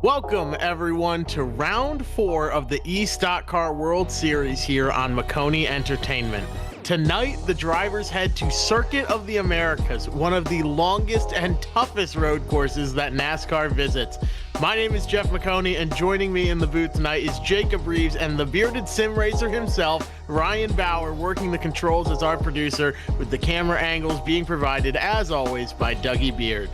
Welcome, everyone, to round 4 of the eStockCar World Series here on Maconi Entertainment. Tonight, the drivers head to Circuit of the Americas, one of the longest and toughest road courses that NASCAR visits. My name is Jeff Maconi, and joining me in the booth tonight is Jacob Reeves and the bearded sim racer himself, Ryan Bauer, working the controls as our producer, with the camera angles being provided, as always, by Dougie Beard.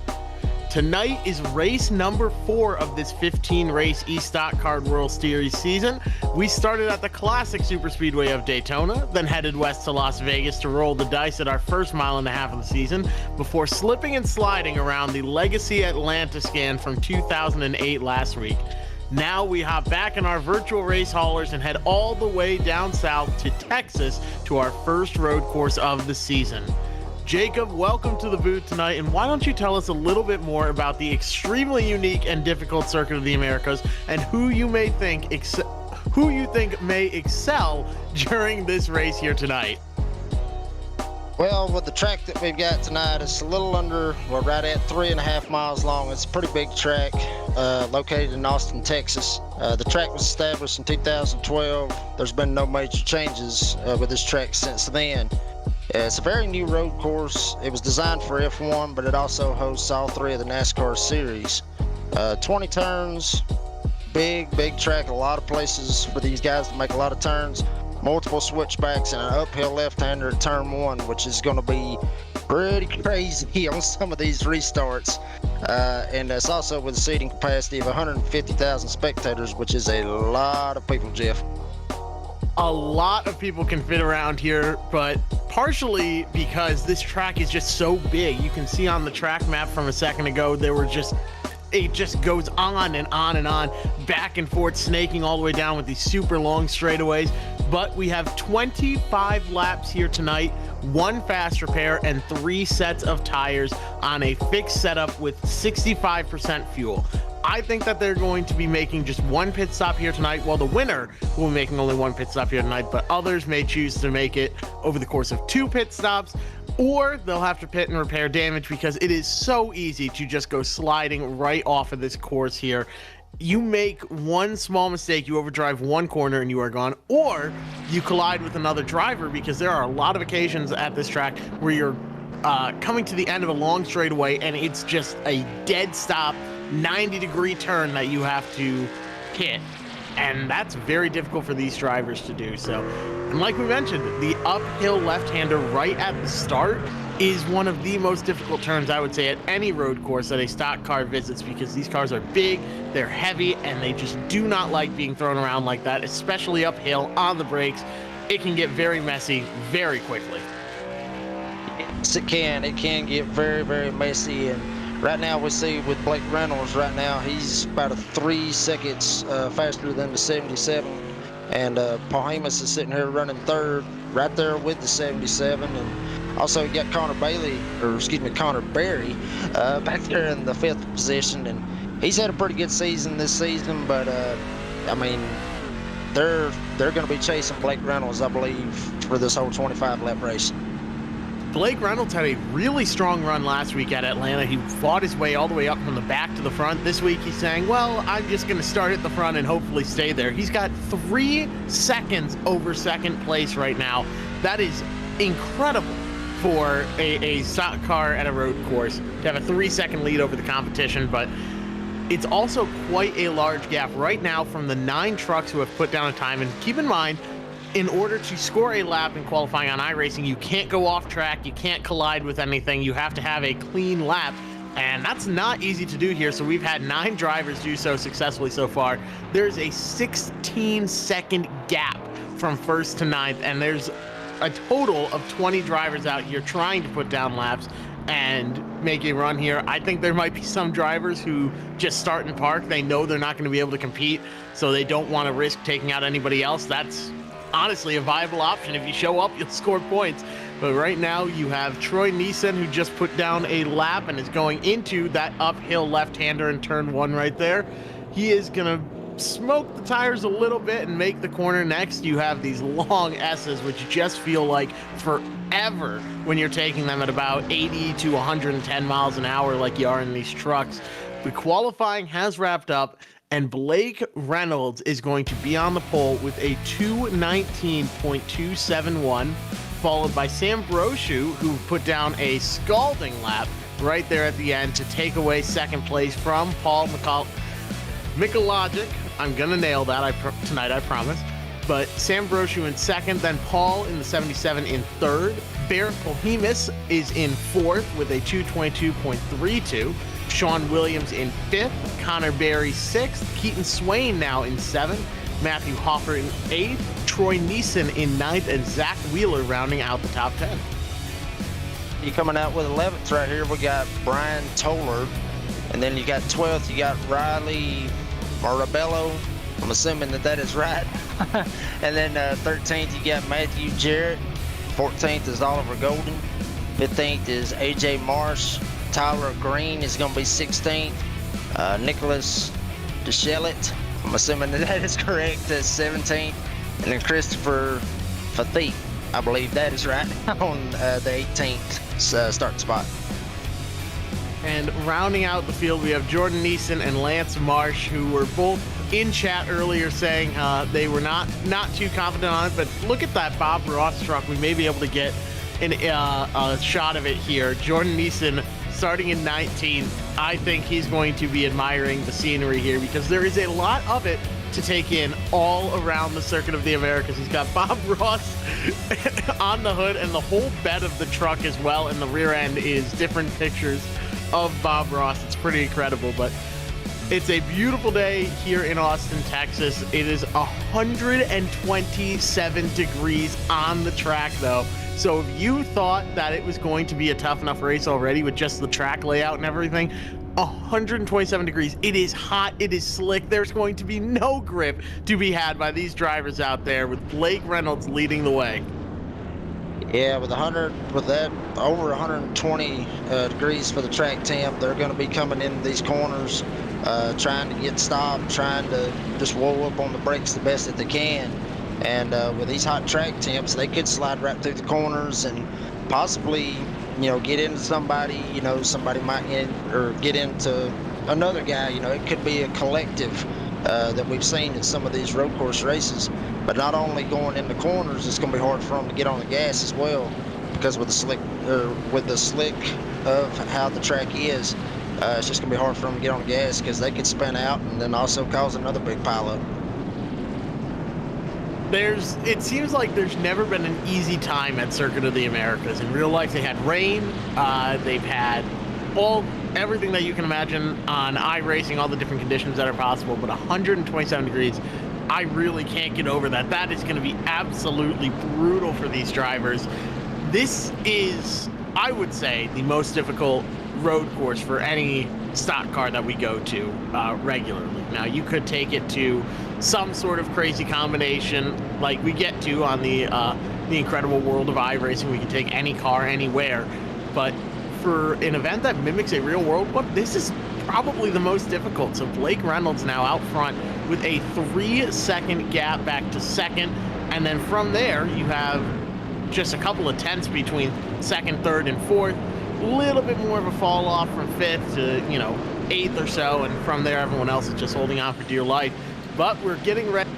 Tonight is race number 4 of this 15-race eStockCar World Series season. We started at the classic superspeedway of Daytona, then headed west to Las Vegas to roll the dice at our first mile and a half of the season, before slipping and sliding around the Legacy Atlanta scan from 2008 last week. Now we hop back in our virtual race haulers and head all the way down south to Texas to our first road course of the season. Jacob, welcome to the booth tonight, and why don't you tell us a little bit more about the extremely unique and difficult Circuit of the Americas and who you think may excel during this race here tonight? Well, with the track that we've got tonight, it's a little under, we're right at 3.5 miles long. It's a pretty big track located in Austin, Texas. The track was established in 2012. There's been no major changes with this track since then. It's a very new road course. It was designed for F1, but it also hosts all 3 of the NASCAR series. 20 turns, big track, a lot of places for these guys to make a lot of turns, multiple switchbacks, and an uphill left-hander at turn 1, which is going to be pretty crazy on some of these restarts. And it's also with a seating capacity of 150,000 spectators, which is a lot of people, Jeff. A lot of people can fit around here, but partially because this track is just so big. You can see on the track map from a second ago, it just goes on and on and on, back and forth, snaking all the way down with these super long straightaways. But we have 25 laps here tonight, 1 fast repair, and 3 sets of tires on a fixed setup with 65% fuel. I think that they're going to be making just 1 pit stop here tonight, while the winner will be making only 1 pit stop here tonight, but others may choose to make it over the course of 2 pit stops, or they'll have to pit and repair damage because it is so easy to just go sliding right off of this course here. You make 1 small mistake, you overdrive 1 corner and you are gone, or you collide with another driver, because there are a lot of occasions at this track where you're coming to the end of a long straightaway and it's just a dead stop 90-degree turn that you have to hit, and that's very difficult for these drivers to do. So, and like we mentioned, the uphill left-hander right at the start is one of the most difficult turns, I would say, at any road course that a stock car visits, because these cars are big, they're heavy, and they just do not like being thrown around like that, especially uphill on the brakes. It can get very messy very quickly. Yes, it can. It can get very messy, and right now we see with Blake Reynolds right now, he's about 3 seconds faster than the 77. And Paul Hamas is sitting here running 3rd right there with the 77. And also you got Connor Berry back there in the 5th position. And he's had a pretty good season this season, but I mean, they're going to be chasing Blake Reynolds, I believe, for this whole 25-lap race. Blake Reynolds had a really strong run last week at Atlanta. He fought his way all the way up from the back to the front. This week he's saying, well, I'm just going to start at the front and hopefully stay there. He's got 3 seconds over second place right now. That is incredible for a stock car at a road course to have a 3-second lead over the competition, but it's also quite a large gap right now from the 9 trucks who have put down a time. And keep in mind, in order to score a lap in qualifying on iRacing, you can't go off track, you can't collide with anything, you have to have a clean lap, and that's not easy to do here. So we've had 9 drivers do so successfully so far. There's a 16-second gap from 1st to 9th, and there's a total of 20 drivers out here trying to put down laps and make a run here. I think there might be some drivers who just start and park. They know they're not going to be able to compete, so they don't want to risk taking out anybody else. That's honestly a viable option. If you show up, you'll score points. But right now you have Troy Neeson, who just put down a lap and is going into that uphill left-hander in turn 1 right there. He is gonna smoke the tires a little bit and make the corner. Next, you have these long S's, which just feel like forever when you're taking them at about 80 to 110 miles an hour like you are in these trucks. The qualifying has wrapped up, And Blake Reynolds is going to be on the pole with a 2:19.271, followed by Sam Brochu, who put down a scalding lap right there at the end to take away second place from Paul Mikologic. I'm going to nail that tonight, I promise. But Sam Brochu in second, then Paul in the 77 in third. Barrett Polhemus is in fourth with a 2:22.32. Sean Williams in fifth, Connor Berry sixth, Keaton Swain now in seventh, Matthew Hoffer in eighth, Troy Neeson in ninth, and Zach Wheeler rounding out the top 10. You coming out with 11th right here, we got Brian Toller. And then you got 12th, you got Riley Marabello. I'm assuming that is right. And then 13th, you got Matthew Jarrett. 14th is Oliver Golden. 15th is AJ Marsh. Tyler Green is going to be 16th. Nicholas DeShellet, I'm assuming that is correct, is 17th. And then Christopher Fatheet, I believe that is right, on the 18th start spot. And rounding out the field, we have Jordan Neeson and Lance Marsh, who were both in chat earlier saying they were not too confident on it. But look at that Bob Ross truck. We may be able to get a shot of it here. Jordan Neeson starting in 19th. I think he's going to be admiring the scenery here because there is a lot of it to take in all around the Circuit of the Americas. He's got Bob Ross on the hood and the whole bed of the truck as well, and the rear end is different pictures of Bob Ross. It's pretty incredible, but it's a beautiful day here in Austin, Texas. It is 127 degrees on the track, though. So if you thought that it was going to be a tough enough race already with just the track layout and everything, 127 degrees. It is hot. It is slick. There's going to be no grip to be had by these drivers out there, with Blake Reynolds leading the way. Yeah, with that over 120 degrees for the track temp, they're going to be coming in these corners, trying to get stopped, trying to just roll up on the brakes the best that they can. And with these hot track temps, they could slide right through the corners and possibly, get into somebody. Somebody might get into another guy. It could be a collective that we've seen in some of these road course races. But not only going in the corners, it's going to be hard for them to get on the gas as well, because with the slick of how the track is, it's just going to be hard for them to get on the gas because they could spin out and then also cause another big pileup. It seems like there's never been an easy time at Circuit of the Americas. In real life, they had rain. They've had everything that you can imagine on iRacing, all the different conditions that are possible. But 127 degrees, I really can't get over that. That is going to be absolutely brutal for these drivers. This is, I would say, the most difficult road course for any stock car that we go to regularly. Now, you could take it to some sort of crazy combination like we get to on the incredible world of iRacing. We can take any car anywhere, but for an event that mimics a real world one, this is probably the most difficult. So Blake Reynolds now out front with a 3-second gap back to second, and then from there you have just a couple of tenths between second, third, and fourth. A little bit more of a fall off from fifth to eighth or so, and from there everyone else is just holding on for dear life. But we're getting ready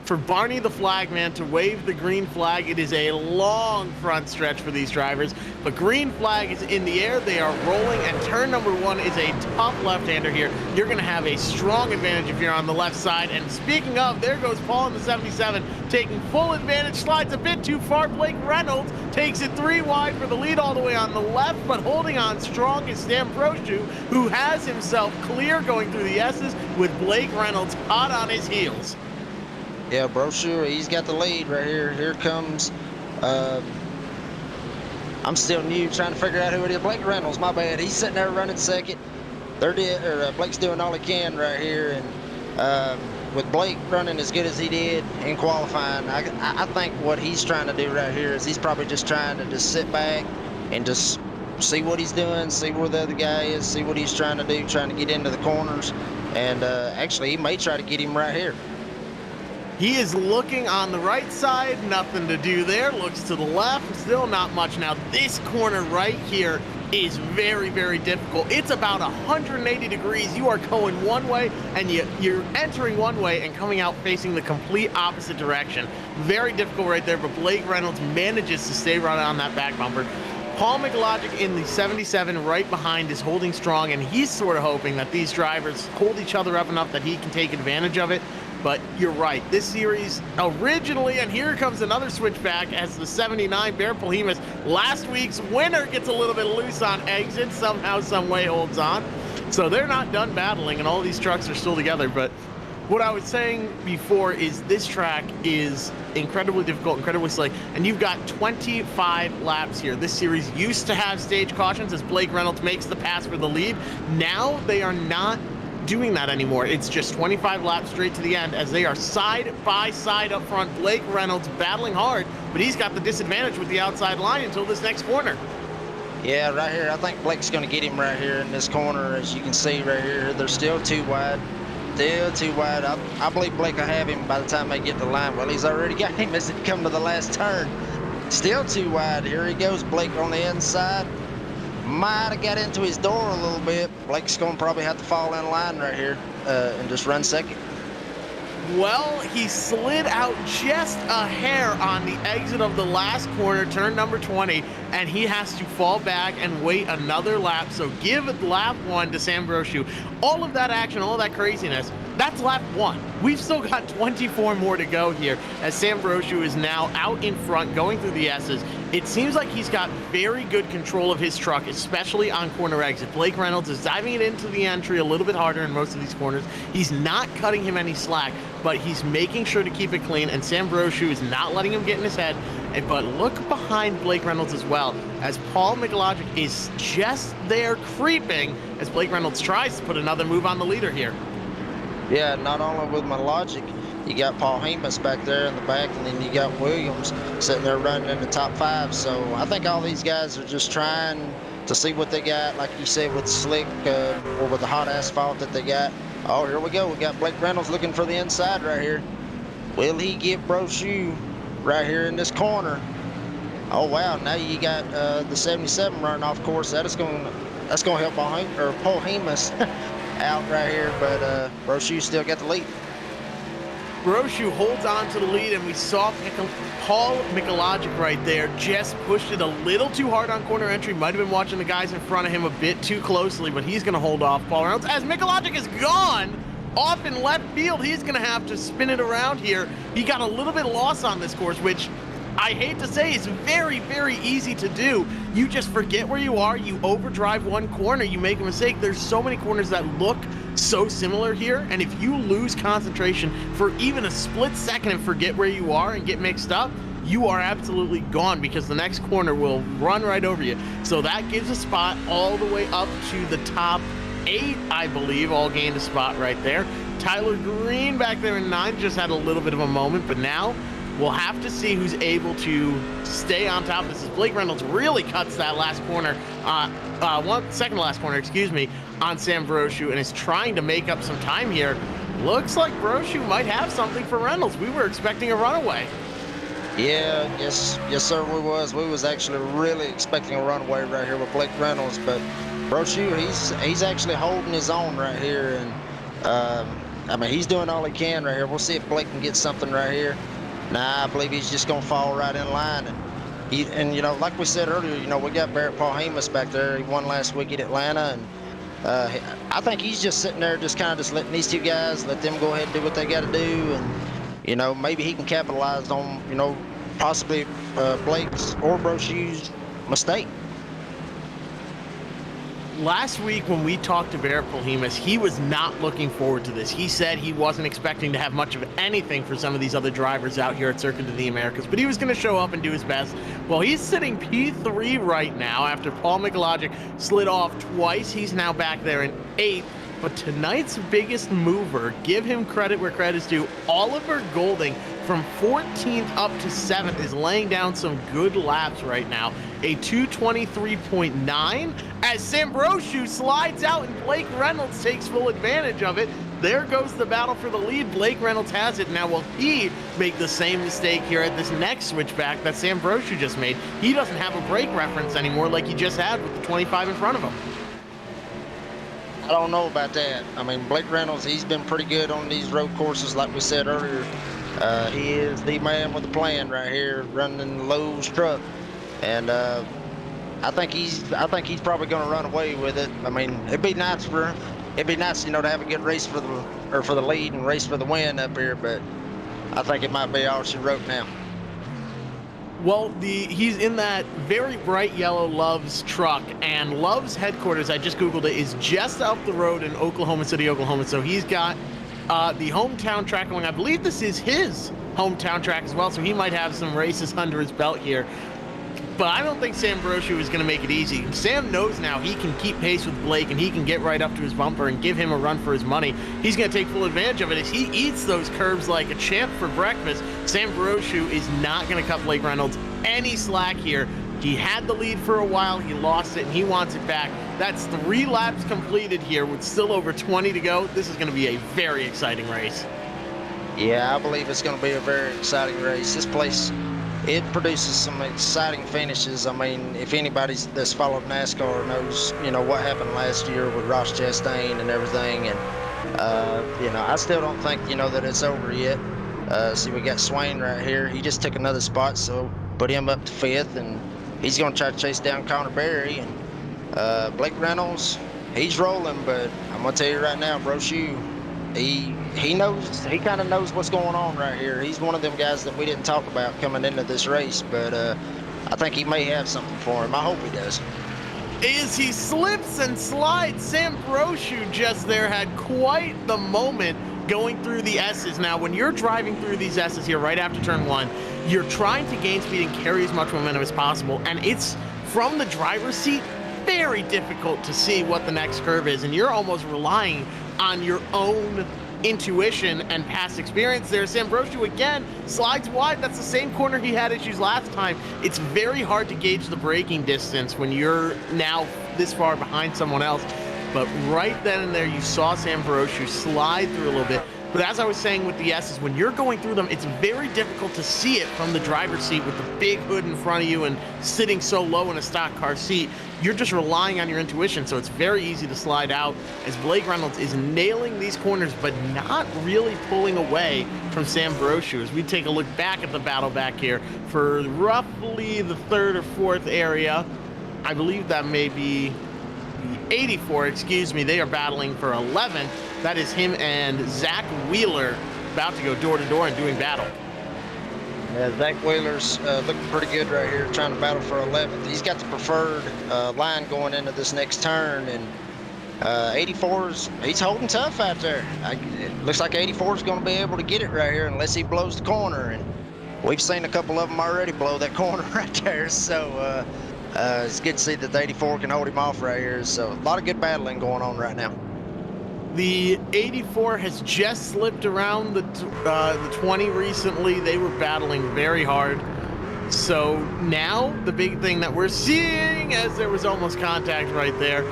for Barney the Flagman to wave the green flag. It is a long front stretch for these drivers, but green flag is in the air. They are rolling, and turn number one is a tough left-hander here. You're going to have a strong advantage if you're on the left side. And speaking of, there goes Paul in the 77, taking full advantage, slides a bit too far. Blake Reynolds takes it 3 wide for the lead all the way on the left, but holding on strong is Sam Brochu, who has himself clear going through the S's, with Blake Reynolds hot on his heels. Yeah, Brochu, he's got the lead right here. Here comes, I'm still new, trying to figure out who it is. Blake Reynolds, my bad. He's sitting there running second. Blake's doing all he can right here. And with Blake running as good as he did in qualifying, I think what he's trying to do right here is he's probably just trying to sit back and just see what he's doing, see where the other guy is, see what he's trying to do, trying to get into the corners. And actually, he may try to get him right here. He is looking on the right side, nothing to do there. Looks to the left, still not much. Now this corner right here is very, very difficult. It's about 180 degrees. You are going one way, and you're entering one way and coming out facing the complete opposite direction. Very difficult right there, but Blake Reynolds manages to stay right on that back bumper. Paul Macologic in the 77 right behind is holding strong, and he's sort of hoping that these drivers hold each other up enough that he can take advantage of it. But you're right, this series originally, and here comes another switchback as the 79 Bear Polhemus, last week's winner, gets a little bit loose on exit, somehow, some way holds on. So they're not done battling, and all these trucks are still together. But what I was saying before is this track is incredibly difficult, incredibly slick, and you've got 25 laps here. This series used to have stage cautions as Blake Reynolds makes the pass for the lead. Now they are not doing that anymore. It's just 25 laps straight to the end as they are side by side up front. Blake Reynolds battling hard, but he's got the disadvantage with the outside line until this next corner. Yeah, right here, I think Blake's going to get him right here in this corner. As you can see right here, they're still too wide. Still too wide. I believe Blake will have him by the time they get to the line. Well, he's already got him as it come to the last turn. Still too wide. Here he goes, Blake on the inside. Might have got into his door a little bit. Blake's going to probably have to fall in line right here and just run second. Well, he slid out just a hair on the exit of the last corner, turn number 20, and he has to fall back and wait another lap. So give lap 1 to Sam Brochu. All of that action, all that craziness, that's lap 1. We've still got 24 more to go here as Sam Brochu is now out in front going through the S's. It seems like he's got very good control of his truck, especially on corner exit. Blake Reynolds is diving it into the entry a little bit harder in most of these corners. He's not cutting him any slack, but he's making sure to keep it clean, and Sam Brochu is not letting him get in his head. But look behind Blake Reynolds as well, as Paul Macologic is just there creeping as Blake Reynolds tries to put another move on the leader here. Yeah, not only with my logic, you got Paul Hemus back there in the back, and then you got Williams sitting there running in the top 5. So I think all these guys are just trying to see what they got, like you said, with slick or with the hot asphalt that they got. Oh, here we go. We got Blake Reynolds looking for the inside right here. Will he get Brochu right here in this corner? Oh, wow. Now you got the 77 running off course. That's going to help Paul Hemus out right here, but Brochu still got the lead. Brochu holds on to the lead, and we saw Paul Macologic right there just pushed it a little too hard on corner entry. Might have been watching the guys in front of him a bit too closely, but he's going to hold off Paul Reynolds. As Macologic is gone off in left field, he's going to have to spin it around here. He got a little bit lost on this course, which I hate to say is very, very easy to do. You just forget where you are, you overdrive one corner, you make a mistake. There's so many corners that look so similar here, and if you lose concentration for even a split second and forget where you are and get mixed up, you are absolutely gone, because the next corner will run right over you. So that gives a spot all the way up to the top 8, I believe, all gained a spot right there. Tyler Green back there in 9 just had a little bit of a moment, but now we'll have to see who's able to stay on top of this. As Blake Reynolds really cuts that last corner, second to last corner, excuse me, on Sam Brochu, and is trying to make up some time here. Looks like Brochu might have something for Reynolds. We were expecting a runaway. Yeah, yes, sir, we was actually really expecting a runaway right here with Blake Reynolds, but Brochu, he's actually holding his own right here, and I mean, he's doing all he can right here. We'll see if Blake can get something right here. Nah, I believe he's just gonna fall right in line. And you know, like we said earlier, you know, we got Paul Hemus back there. He won last week at Atlanta, and I think he's just sitting there, just kind of just letting these two guys, let them go ahead and do what they got to do, and you know, maybe he can capitalize on, you know, possibly Blake's or Brochu's mistake. Last week when we talked to Bear Polhemus, he was not looking forward to this. He said he wasn't expecting to have much of anything for some of these other drivers out here at Circuit of the Americas, but he was going to show up and do his best. Well, he's sitting P3 right now after Paul Macologic slid off twice. He's now back there in 8th. But tonight's biggest mover, give him credit where credit's due, Oliver Golding from 14th up to 7th is laying down some good laps right now. A 2:23.9 as Sam Brochu slides out and Blake Reynolds takes full advantage of it. There goes the battle for the lead. Blake Reynolds has it. Now, will he make the same mistake here at this next switchback that Sam Brochu just made? He doesn't have a brake reference anymore like he just had with the 25 in front of him. I don't know about that. I mean, Blake Reynolds, he's been pretty good on these road courses, like we said earlier. He is the man with the plan right here, running Lowe's truck, and I think he's probably going to run away with it. I mean, it'd be nice, you know, to have a good race for the lead and race for the win up here, but I think it might be all she wrote now. Well, he's in that very bright yellow Love's truck, and Love's headquarters, I just Googled it, is just up the road in Oklahoma City, Oklahoma. So he's got the hometown track going. I believe this is his hometown track as well, so he might have some races under his belt here. But I don't think Sam Brochu is going to make it easy. Sam knows now he can keep pace with Blake, and he can get right up to his bumper and give him a run for his money. He's going to take full advantage of it as he eats those curves like a champ for breakfast. Sam Brochu is not going to cut Blake Reynolds any slack here. He had the lead for a while, he lost it, and he wants it back. That's 3 laps completed here with still over 20 to go. This is going to be a very exciting race. Yeah, I believe it's going to be a very exciting race. This place, it produces some exciting finishes. I mean, if anybody that's followed NASCAR knows, you know, what happened last year with Ross Chastain and everything. And, you know, I still don't think, you know, that it's over yet. See, we got Swain right here. He just took another spot, so put him up to 5th, and he's going to try to chase down Connor Berry. And Blake Reynolds, he's rolling, but I'm going to tell you right now, Brochu, he knows, he kind of knows what's going on right here. He's one of them guys that we didn't talk about coming into this race, but I think he may have something for him. I hope he does. As he slips and slides, Sam Brochu just there had quite the moment going through the S's. Now, when you're driving through these S's here right after turn 1, you're trying to gain speed and carry as much momentum as possible, and it's from the driver's seat very difficult to see what the next curve is, and you're almost relying on your own intuition and past experience there. Sam Brochu again slides wide. That's the same corner he had issues last time. It's very hard to gauge the braking distance when you're now this far behind someone else. But right then and there, you saw Sam Brochu slide through a little bit. But as I was saying with the S's, when you're going through them, it's very difficult to see it from the driver's seat with the big hood in front of you and sitting so low in a stock car seat. You're just relying on your intuition, so it's very easy to slide out as Blake Reynolds is nailing these corners, but not really pulling away from Sam Brochu. As we take a look back at the battle back here for roughly the 3rd or 4th area, I believe that may be 84, excuse me. They are battling for 11th. That is him and Zach Wheeler about to go door to door and doing battle. Yeah, Zach Wheeler's looking pretty good right here, trying to battle for 11th. He's got the preferred line going into this next turn, and 84's, he's holding tough out there. It looks like 84 is going to be able to get it right here unless he blows the corner, and we've seen a couple of them already blow that corner right there, so it's good to see that the 84 can hold him off right here. So a lot of good battling going on right now. The 84 has just slipped around the 20 recently. They were battling very hard. So now the big thing that we're seeing, as there was almost contact right there,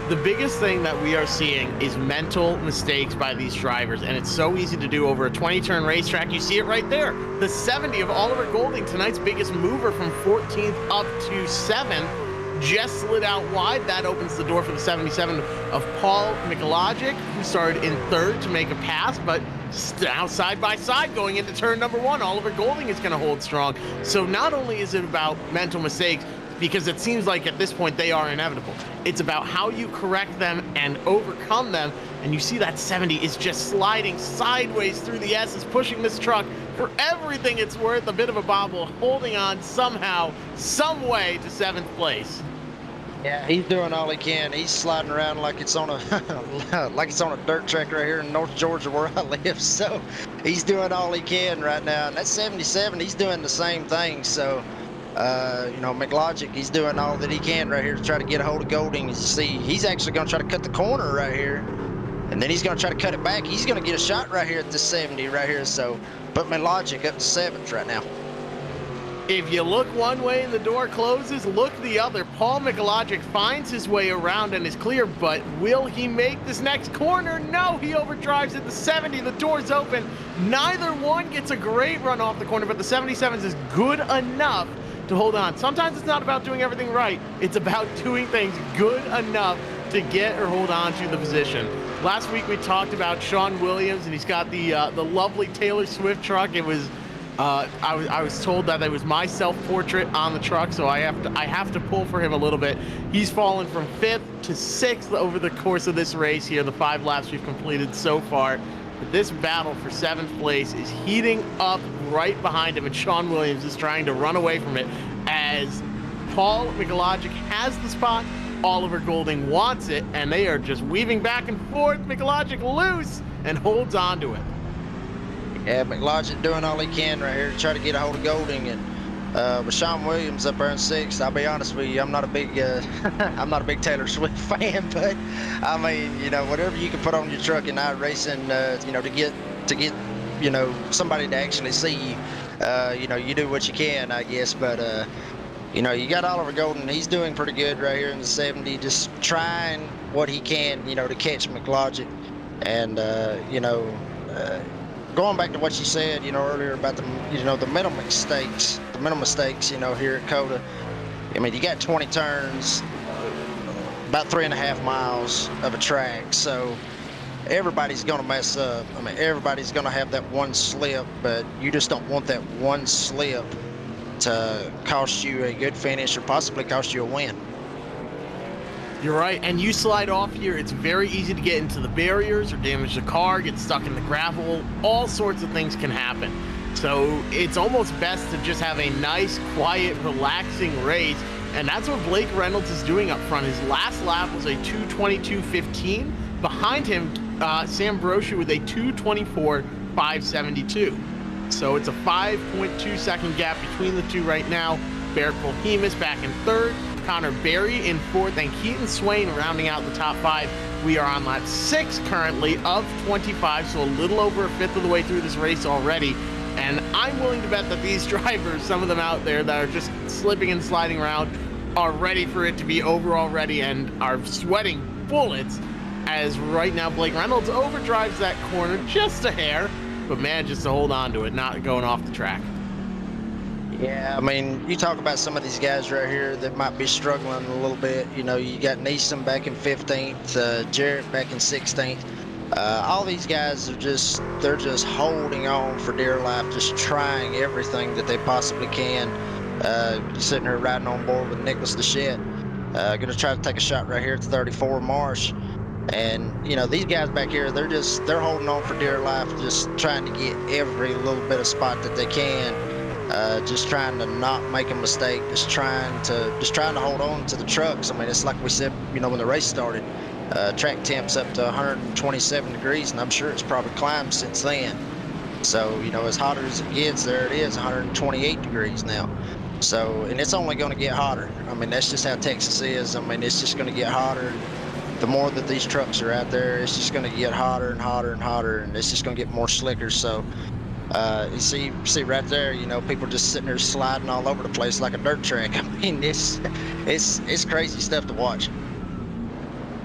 the biggest thing that we are seeing is mental mistakes by these drivers, and it's so easy to do over a 20-turn racetrack. You see it right there. The 70 of Oliver Golding, tonight's biggest mover from 14th up to 7th, just slid out wide. That opens the door for the 77 of Paul Mikologic, who started in 3rd to make a pass, but now side by side going into turn number 1. Oliver Golding is going to hold strong. So not only is it about mental mistakes, because it seems like at this point they are inevitable, it's about how you correct them and overcome them. And you see that 70 is just sliding sideways through the S's, pushing this truck for everything it's worth, a bit of a bobble, holding on somehow, some way to 7th place. Yeah, he's doing all he can. He's sliding around like it's on a like it's on a dirt track right here in North Georgia where I live. So he's doing all he can right now. And that 77, he's doing the same thing. So you know, McLogic, he's doing all that he can right here to try to get a hold of Golding. As you see, he's actually going to try to cut the corner right here. And then he's going to try to cut it back. He's going to get a shot right here at the 70 right here. So put my logic up to 7th right now. If you look one way and the door closes, look the other. Paul Mikologic finds his way around and is clear, but will he make this next corner? No, he overdrives at the 70. The door's open. Neither one gets a great run off the corner, but the 77s is good enough to hold on. Sometimes it's not about doing everything right. It's about doing things good enough to get or hold on to the position. Last week we talked about Sean Williams, and he's got the lovely Taylor Swift truck. It was I was told that it was my self-portrait on the truck, so I have to pull for him a little bit. He's fallen from 5th to 6th over the course of this race here, the 5 laps we've completed so far. But this battle for 7th place is heating up right behind him, and Sean Williams is trying to run away from it as Paul Mikologic has the spot. Oliver Golding wants it, and they are just weaving back and forth. Mikologic loose and holds on to it. Yeah, McLogic doing all he can right here to try to get a hold of Golding, and with Sean Williams up there in 6th, I'll be honest with you, I'm not a big I'm not a big Taylor Swift fan, but I mean, you know, whatever you can put on your truck in iRacing, you know, to get you know, somebody to actually see you, you know, you do what you can, I guess. But you know, you got Oliver Golding, he's doing pretty good right here in the 70, just trying what he can, you know, to catch McLogic. And you know, going back to what you said, you know, earlier about the, you know, the mental mistakes, you know, here at COTA. I mean, you got 20 turns, about 3.5 miles of a track, so everybody's going to mess up. I mean, everybody's going to have that one slip, but you just don't want that one slip to cost you a good finish or possibly cost you a win. You're right, and you slide off here, it's very easy to get into the barriers or damage the car, get stuck in the gravel. All sorts of things can happen. So it's almost best to just have a nice, quiet, relaxing race, and that's what Blake Reynolds is doing up front. His last lap was a 2:22.15. Behind him, Sam Brochu with a 2:24.572. So it's a 5.2 second gap between the two right now. Barrett Polhemus back in 3rd. Connor Berry in 4th, and Keaton Swain rounding out the top 5. We are on lap 6 currently of 25, so a little over a 5th of the way through this race already. And I'm willing to bet that these drivers, some of them out there that are just slipping and sliding around, are ready for it to be over already and are sweating bullets, as right now Blake Reynolds overdrives that corner just a hair, but manages to hold on to it, not going off the track. Yeah, I mean, you talk about some of these guys right here that might be struggling a little bit. You know, you got Neeson back in 15th, Jarrett back in 16th. All these guys are they're just holding on for dear life, just trying everything that they possibly can. Sitting there riding on board with Nicholas Deschette. Going to try to take a shot right here at 34 Marsh. And, you know, these guys back here, they're holding on for dear life, just trying to get every little bit of spot that they can. Just trying to not make a mistake, just trying to hold on to the trucks. I mean, it's like we said, you know, when the race started, track temps up to 127 degrees, and I'm sure it's probably climbed since then. So, you know, as hot as it gets, there it is, 128 degrees now. So, and it's only going to get hotter. I mean, that's just how Texas is. I mean, it's just going to get hotter. The more that these trucks are out there, it's just going to get hotter and hotter and hotter, and it's just going to get more slicker. So, you see right there, you know, people just sitting there sliding all over the place like a dirt track. I mean, it's crazy stuff to watch.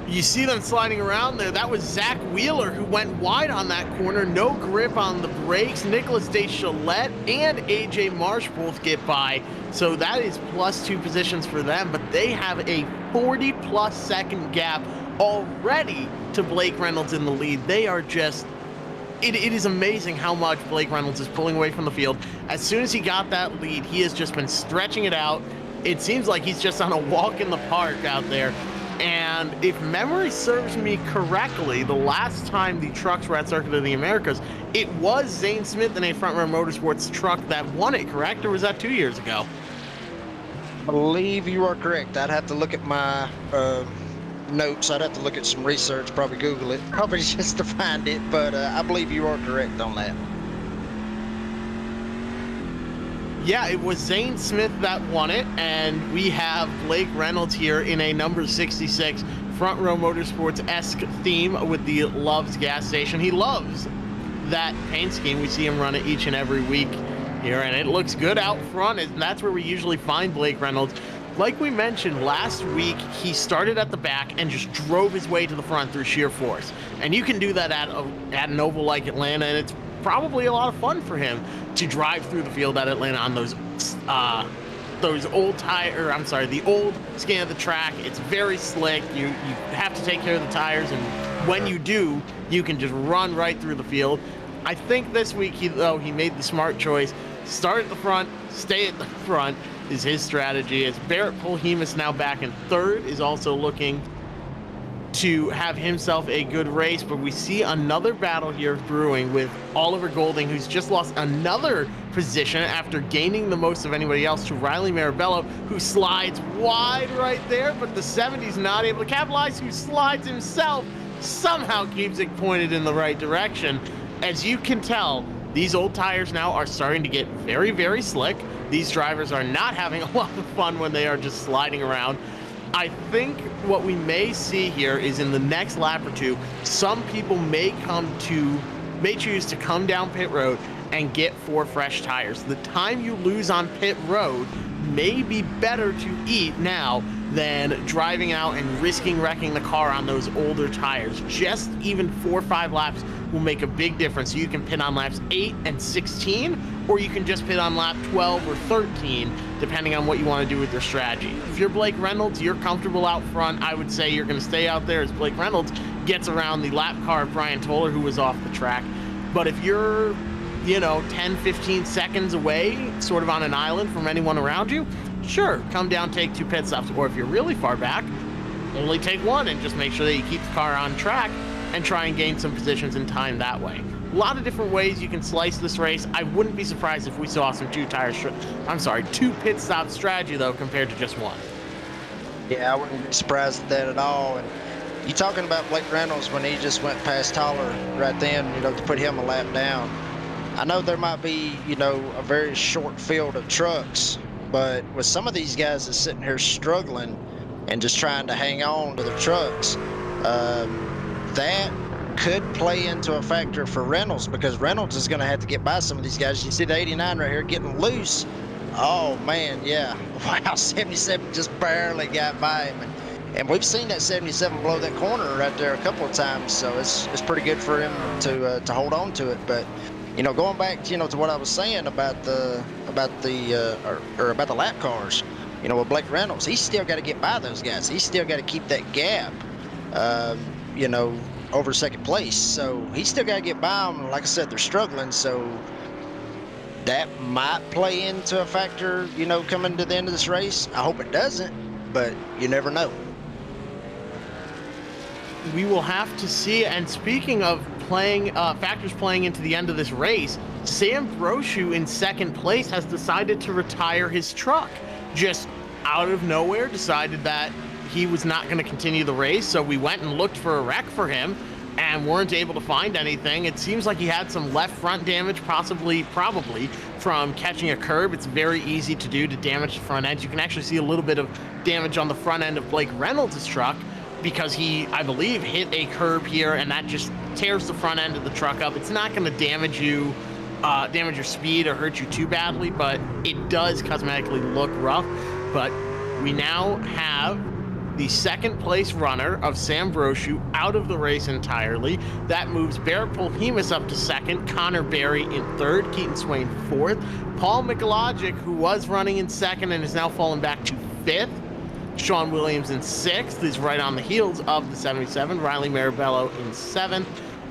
You see them sliding around there. That was Zach Wheeler who went wide on that corner. No grip on the brakes. Nicholas Deschette and AJ Marsh both get by. So that is +2 positions for them, but they have a 40+ second gap already to Blake Reynolds in the lead. They are just... It is amazing how much Blake Reynolds is pulling away from the field. As soon as he got that lead, he has just been stretching it out. It seems like he's just on a walk in the park out there. And if memory serves me correctly, the last time the trucks were at Circuit of the Americas, it was Zane Smith in a Front Row Motorsports truck that won it, correct? Or was that 2 years ago? I believe you are correct. I'd have to look at my notes. I'd have to look at some research, probably Google it, probably just to find it, but I believe you are correct on that. Yeah, it was Zane Smith that won it, and we have Blake Reynolds here in a number 66 Front Row Motorsports-esque theme with the Love's gas station. He loves that paint scheme. We see him run it each and every week here, and it looks good out front, and that's where we usually find Blake Reynolds. Like we mentioned last week, he started at the back and just drove his way to the front through sheer force. And you can do that at an oval like Atlanta, and it's probably a lot of fun for him to drive through the field at Atlanta on those old the old skin of the track. It's very slick. You have to take care of the tires, and when you do, you can just run right through the field. I think this week, he made the smart choice. Start at the front, stay at the front is his strategy. As Barrett Polhemus now back in third is also looking to have himself a good race, but we see another battle here brewing with Oliver Golding, who's just lost another position after gaining the most of anybody else to Riley Marabello, who slides wide right there, but the 70's not able to capitalize, who slides himself, somehow keeps it pointed in the right direction. As you can tell, these old tires now are starting to get very, very slick. These drivers are not having a lot of fun when they are just sliding around. I think what we may see here is in the next lap or two, some people may choose to come down pit road and get 4 fresh tires. The time you lose on pit road may be better to eat now than driving out and risking wrecking the car on those older tires. Just even 4 or 5 laps will make a big difference. So you can pit on laps 8 and 16, or you can just pit on lap 12 or 13, depending on what you want to do with your strategy. If you're Blake Reynolds, you're comfortable out front. I would say you're going to stay out there as Blake Reynolds gets around the lap car of Brian Toller, who was off the track. But if you're 10, 15 seconds away, sort of on an island from anyone around you, sure, come down, take 2 pit stops. Or if you're really far back, only take 1 and just make sure that you keep the car on track and try and gain some positions in time that way. A lot of different ways you can slice this race. I wouldn't be surprised if we saw some 2 pit stop strategy, though, compared to just 1. Yeah, I wouldn't be surprised at that at all. And you talking about Blake Reynolds when he just went past Toller right then, to put him a lap down. I know there might be, a very short field of trucks, but with some of these guys that's sitting here struggling and just trying to hang on to their trucks, that could play into a factor for Reynolds, because Reynolds is going to have to get by some of these guys. You see the 89 right here getting loose. Oh, man, yeah. Wow, 77 just barely got by him. And we've seen that 77 blow that corner right there a couple of times, so it's pretty good for him to hold on to it. But going back, to what I was saying about the lap cars, with Blake Reynolds, he's still got to get by those guys. He's still got to keep that gap, over second place. So he's still got to get by them. Like I said, they're struggling, so that might play into a factor, coming to the end of this race. I hope it doesn't, but you never know. We will have to see. And speaking of factors playing into the end of this race, Sam Brochu in second place has decided to retire his truck. Just out of nowhere, decided that he was not going to continue the race. So we went and looked for a wreck for him and weren't able to find anything. It seems like he had some left front damage, probably from catching a curb. It's very easy to do, to damage the front end. You can actually see a little bit of damage on the front end of Blake Reynolds' truck, because he, I believe, hit a curb here, and that just tears the front end of the truck up. It's not going to damage your speed or hurt you too badly, but it does cosmetically look rough. But we now have the second place runner of Sam Brochu out of the race entirely. That moves Barrett Polhemus up to second, Connor Berry in third, Keaton Swain fourth, Paul Mikulajic, who was running in second and is now fallen back to fifth, Sean Williams in sixth, is right on the heels of the 77. Riley Marabello in seventh.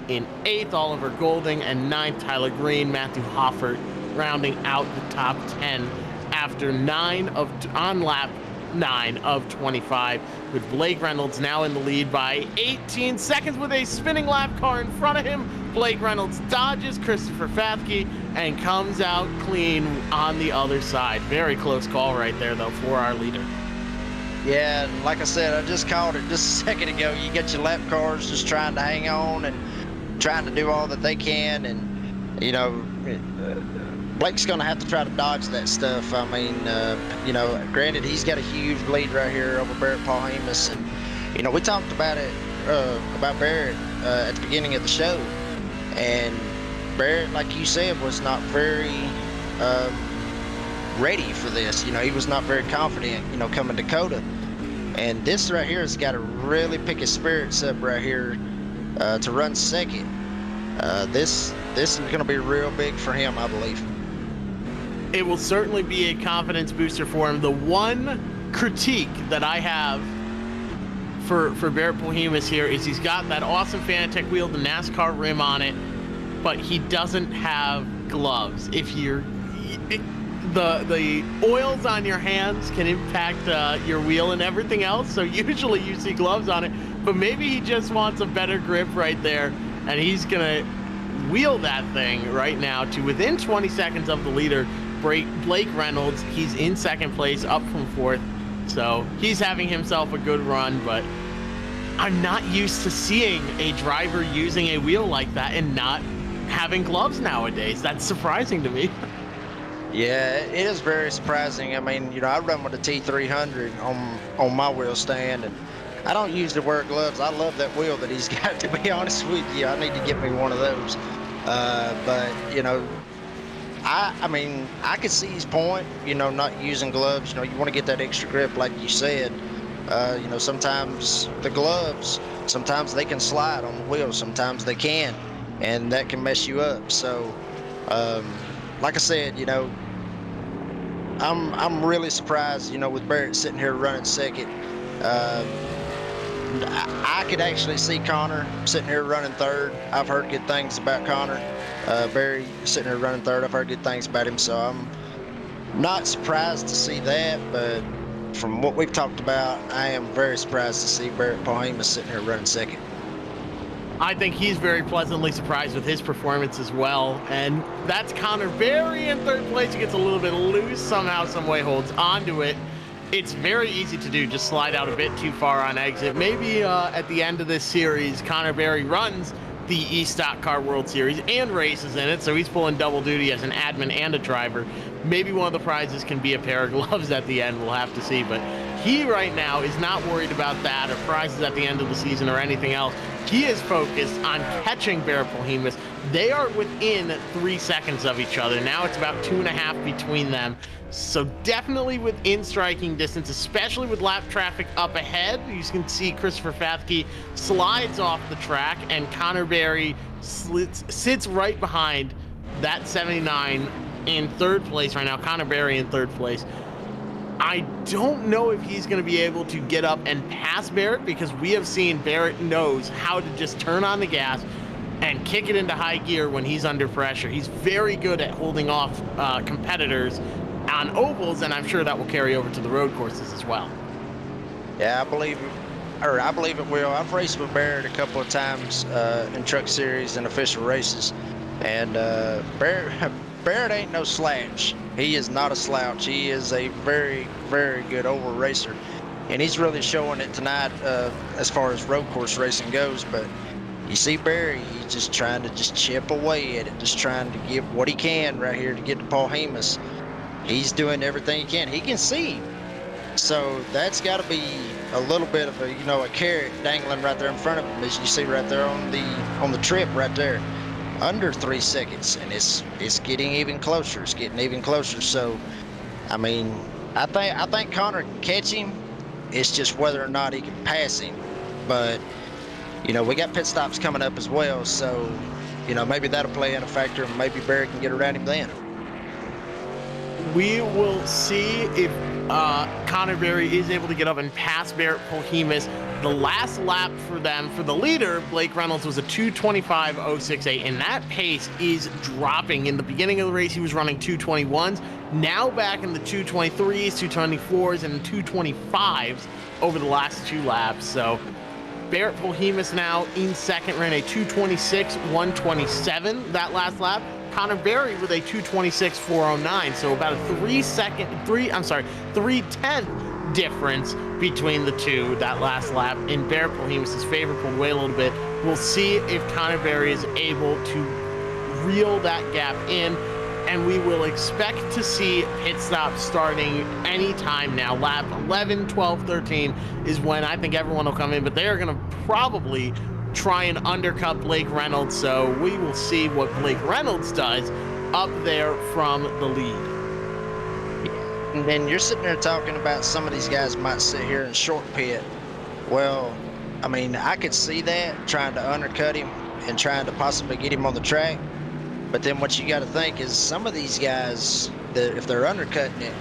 In eighth, Oliver Golding, and ninth, Tyler Green. Matthew Hoffert rounding out the top 10 after on lap 9 of 25, with Blake Reynolds now in the lead by 18 seconds with a spinning lap car in front of him. Blake Reynolds dodges Christopher Fathke and comes out clean on the other side. Very close call right there, though, for our leader. Yeah, like I said, I just called it just a second ago. You get your lap cars just trying to hang on and trying to do all that they can, and Blake's going to have to try to dodge that stuff. I mean, granted, he's got a huge lead right here over Barrett Polhemus, and You know, we talked about it about Barrett at the beginning of the show, and Barrett, like you said, was not very ready for this. You know, he was not very confident, you know, coming to Dakota. And this right here has got to really pick his spirits up right here to run second. This is going to be real big for him, I believe. It will certainly be a confidence booster for him. The one critique that I have for Barrett Polhemus here is he's got that awesome Fanatec wheel, the NASCAR rim on it, but he doesn't have gloves. If you're the oils on your hands can impact your wheel and everything else, so usually you see gloves on it, but maybe he just wants a better grip right there, and he's gonna wheel that thing right now to within 20 seconds of the leader, Blake Reynolds. He's in second place, up from fourth, so he's having himself a good run, but I'm not used to seeing a driver using a wheel like that and not having gloves nowadays. That's surprising to me. Yeah, it is very surprising. I mean, you know, I run with a T300 on my wheel stand, and I don't usually wear gloves. I love that wheel that he's got, to be honest with you. I need to get me one of those. But, you know, I mean, I could see his point, you know, not using gloves. You know, you want to get that extra grip, like you said. You know, sometimes the gloves, sometimes they can slide on the wheel, sometimes they can, and that can mess you up. So, like I said, you know, I'm really surprised, you know, with Barrett sitting here running second. I could actually see Connor sitting here running third. I've heard good things about Connor. Barry sitting here running third. I've heard good things about him, so I'm not surprised to see that, but from what we've talked about, I am very surprised to see Barrett Polhemus sitting here running second. I think he's very pleasantly surprised with his performance as well. And that's Connor Berry in third place. He gets a little bit loose, somehow, some way holds onto it. It's very easy to do, just slide out a bit too far on exit. Maybe at the end of this series, Connor Berry runs the eStockCar World Series and races in it, so he's pulling double duty as an admin and a driver. Maybe one of the prizes can be a pair of gloves at the end. We'll have to see, but he right now is not worried about that or prizes at the end of the season or anything else. He is focused on catching Barrett Polhemus. They are within 3 seconds of each other. Now it's about 2.5 between them. So definitely within striking distance, especially with lap traffic up ahead. You can see Christopher Fathke slides off the track, and Connor Berry sits right behind that 79 in third place right now. Connor Berry in third place. I don't know if he's going to be able to get up and pass Barrett, because we have seen Barrett knows how to just turn on the gas and kick it into high gear when he's under pressure. He's very good at holding off competitors on ovals, and I'm sure that will carry over to the road courses as well. Yeah, I believe it will. I've raced with Barrett a couple of times in truck series and official races, and Barrett ain't no slouch. He is not a slouch. He is a very, very good oval racer, and he's really showing it tonight as far as road course racing goes. But you see Barry, he's just trying to just chip away at it, just trying to get what he can right here to get to Polhemus. He's doing everything he can. He can see, so that's got to be a little bit of a, you know, a carrot dangling right there in front of him, as you see right there on the trip right there. Under 3 seconds, and it's getting even closer. It's getting even closer. So, I mean, I think Connor can catch him. It's just whether or not he can pass him. But, you know, we got pit stops coming up as well, so, you know, maybe that'll play in a factor, and maybe Barry can get around him then. We will see if Connor Berry is able to get up and pass Barrett Polhemus. The last lap for them, for the leader, Blake Reynolds, was a 2:25.068, and that pace is dropping. In the beginning of the race, he was running 2:21s. Now back in the 2:23s, 2:24s, and 2:25s over the last 2 laps. So Barrett Polhemus now in second, ran a 2:26.127 that last lap. Connor Berry with a 2:26.409, so about a 3/10 difference between the two that last lap in Barrett Polhemus' favor, pulled away a little bit. We'll see if Connor Berry is able to reel that gap in. and we will expect to see pit stops starting anytime now. Lap 11, 12, 13 is when I think everyone will come in, but they are going to probably try and undercut Blake Reynolds, so we will see what Blake Reynolds does up there from the lead. And then you're sitting there talking about some of these guys might sit here and short pit. Well, I mean, I could see that, trying to undercut him and trying to possibly get him on the track. But then what you got to think is some of these guys, if they're undercutting it,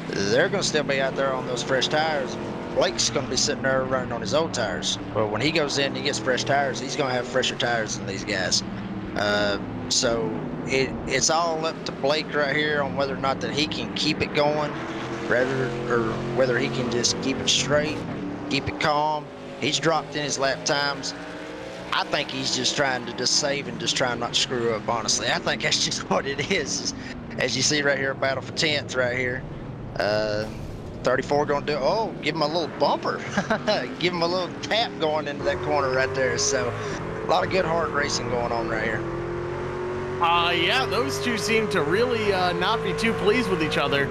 they're going to still be out there on those fresh tires. Blake's going to be sitting there running on his old tires. But when he goes in and he gets fresh tires, he's going to have fresher tires than these guys. So it's all up to Blake right here on whether or not that he can keep it going, or whether he can just keep it straight, keep it calm. He's dropped in his lap times. I think he's just trying to just save and just trying not to screw up, honestly. I think that's just what it is. As you see right here, battle for 10th right here. 34 going to do, oh, give him a little bumper. Give him a little tap going into that corner right there. So a lot of good hard racing going on right here. Yeah, those two seem to really not be too pleased with each other.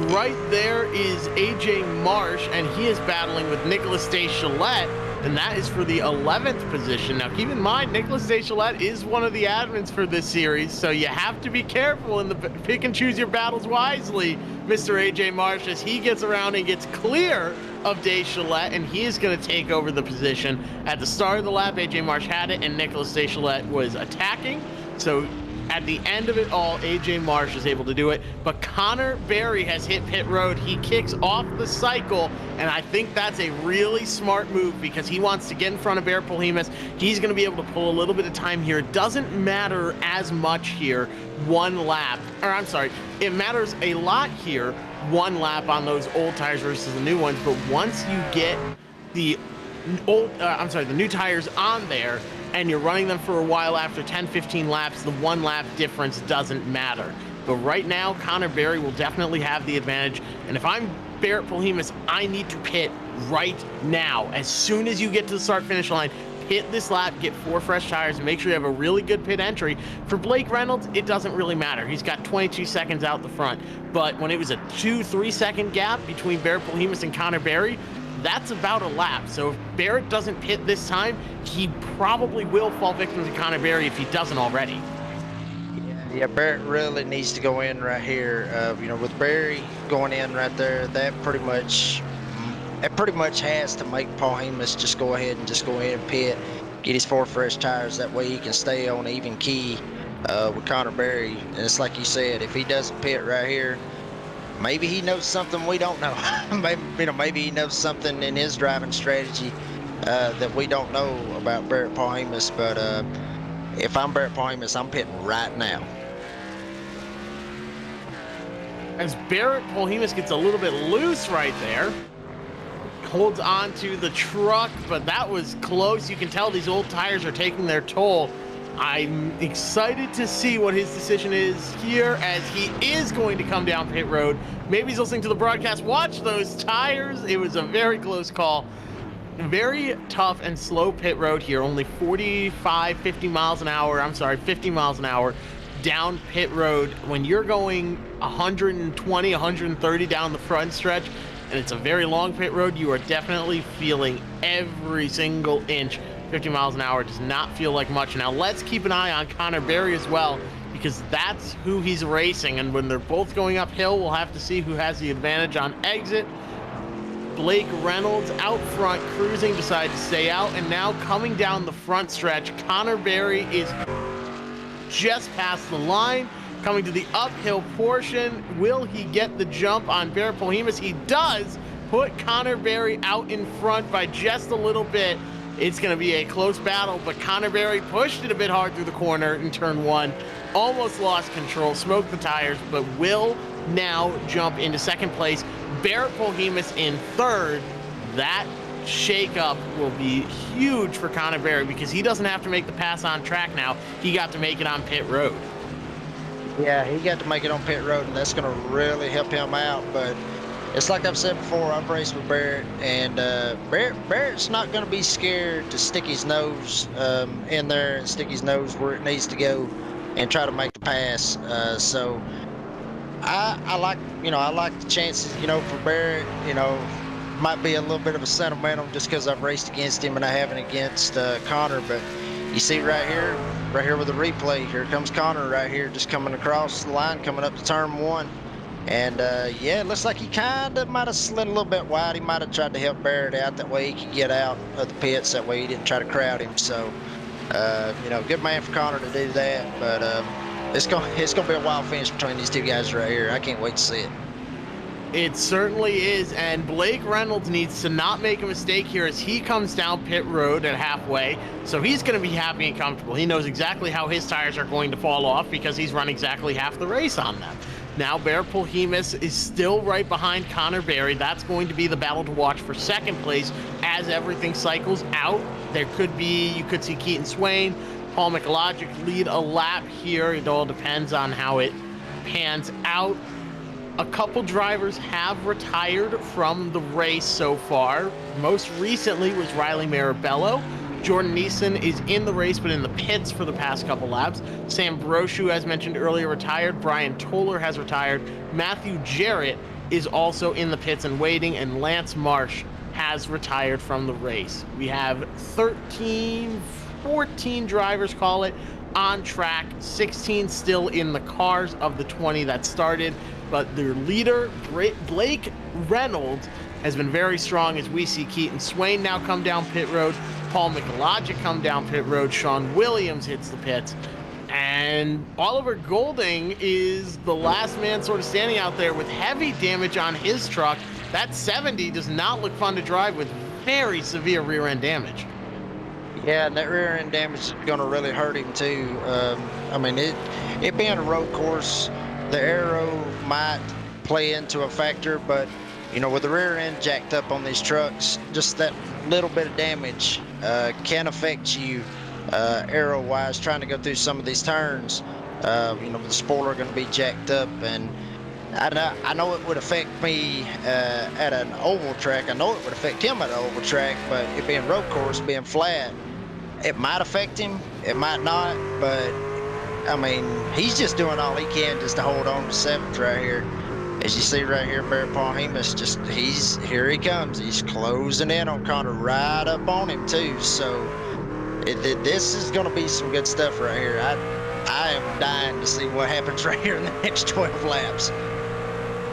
Right there is AJ Marsh, and he is battling with Nicholas Deschalette, and that is for the 11th position. Now, keep in mind, Nicholas Deschalette is one of the admins for this series, so you have to be careful in the pick and choose your battles wisely, Mr. AJ Marsh, as he gets around and gets clear of Deschalette, and he is going to take over the position. At the start of the lap, AJ Marsh had it, and Nicholas Deschalette was attacking, so at the end of it all, AJ Marsh is able to do it, but Connor Berry has hit pit road. He kicks off the cycle, and I think that's a really smart move because he wants to get in front of Barrett Polhemus. He's going to be able to pull a little bit of time here. It doesn't matter as much here, one lap, or I'm sorry, it matters a lot here, one lap on those old tires versus the new ones, but once you get the the new tires on there, and you're running them for a while after 10-15 laps, the one lap difference doesn't matter. But right now, Connor Berry will definitely have the advantage, and if I'm Barrett Polhemus, I need to pit right now. As soon as you get to the start-finish line, pit this lap, get 4 fresh tires, and make sure you have a really good pit entry. For Blake Reynolds, it doesn't really matter. He's got 22 seconds out the front, but when it was a 2-3 second gap between Barrett Polhemus and Connor Berry, that's about a lap. So if Barrett doesn't pit this time, he probably will fall victim to Connor Berry if he doesn't already. Yeah, Barrett really needs to go in right here. You know, with Berry going in right there, that pretty much has to make Polhemus just go ahead and pit, get his 4 fresh tires. That way he can stay on even key with Connor Berry. And it's like you said, if he doesn't pit right here, maybe he knows something we don't know. Maybe he knows something in his driving strategy that we don't know about Barrett Polhemus. But if I'm Barrett Polhemus, I'm pitting right now. As Barrett Polhemus gets a little bit loose right there, holds on to the truck, but that was close. You can tell these old tires are taking their toll. I'm excited to see what his decision is here, as he is going to come down pit road. Maybe he's listening to the broadcast. Watch those tires. It was a very close call. Very tough and slow pit road here. Only 50 miles an hour down pit road. When you're going 120, 130 down the front stretch, and it's a very long pit road, you are definitely feeling every single inch. 50 miles an hour does not feel like much. Now let's keep an eye on Connor Berry as well, because that's who he's racing, and when they're both going uphill, we'll have to see who has the advantage on exit. Blake Reynolds out front cruising, decided to stay out, and now coming down the front stretch, Connor Berry is just past the line, coming to the uphill portion. Will he get the jump on Barrett Polhemus? He does. Put Connor Berry out in front by just a little bit. It's going to be a close battle, but Connor Berry pushed it a bit hard through the corner in turn 1. Almost lost control, smoked the tires, but will now jump into second place. Barrett Polhemus in third. That shakeup will be huge for Connor Berry because he doesn't have to make the pass on track now. He got to make it on pit road. Yeah, he got to make it on pit road, and that's going to really help him out. But it's like I've said before, I've raced with Barrett, and Barrett's not going to be scared to stick his nose in there and stick his nose where it needs to go. and try to make the pass. So I like, I like the chances, for Barrett. Might be a little bit of a sentimental just because I've raced against him and I haven't against Connor. But you see right here with the replay, here comes Connor right here, just coming across the line, coming up to turn 1. And yeah, it looks like he kind of might have slid a little bit wide. He might have tried to help Barrett out, that way he could get out of the pits. That way he didn't try to crowd him. So, good man for Connor to do that. But it's gonna be a wild finish between these two guys right here. I can't wait to see it. It certainly is, and Blake Reynolds needs to not make a mistake here as he comes down pit road at halfway, so he's going to be happy and comfortable. He knows exactly how his tires are going to fall off because he's run exactly half the race on them. Now Bear Polhemus is still right behind Connor Berry. That's going to be the battle to watch for second place as everything cycles out. You could see Keaton Swain, Paul Mikologic lead a lap here. It all depends on how it pans out. A couple drivers have retired from the race so far. Most recently was Riley Marabello. Jordan Neeson is in the race, but in the pits for the past couple laps. Sam Brochu, as mentioned earlier, retired. Brian Toller has retired. Matthew Jarrett is also in the pits and waiting, and Lance Marsh has retired from the race. We have 13, 14 drivers, call it, on track. 16 still in the cars of the 20 that started. But their leader, Blake Reynolds, has been very strong as we see Keaton Swain now come down pit road, Paul Mikologic come down pit road, Sean Williams hits the pits, and Oliver Golding is the last man sort of standing out there with heavy damage on his truck. That 70 does not look fun to drive with very severe rear end damage. Yeah, and that rear end damage is going to really hurt him too. I mean, it being a road course, the aero might play into a factor, but with the rear end jacked up on these trucks, just that little bit of damage can affect you aero wise trying to go through some of these turns. With the spoiler going to be jacked up, and I know it would affect me at an oval track. I know it would affect him at an oval track, but it being road course, being flat, it might affect him, it might not, but I mean, he's just doing all he can just to hold on to 7th right here. As you see right here, Barrett Polhemus, here he comes. He's closing in on Connor, right up on him too. So this is going to be some good stuff right here. I am dying to see what happens right here in the next 12 laps.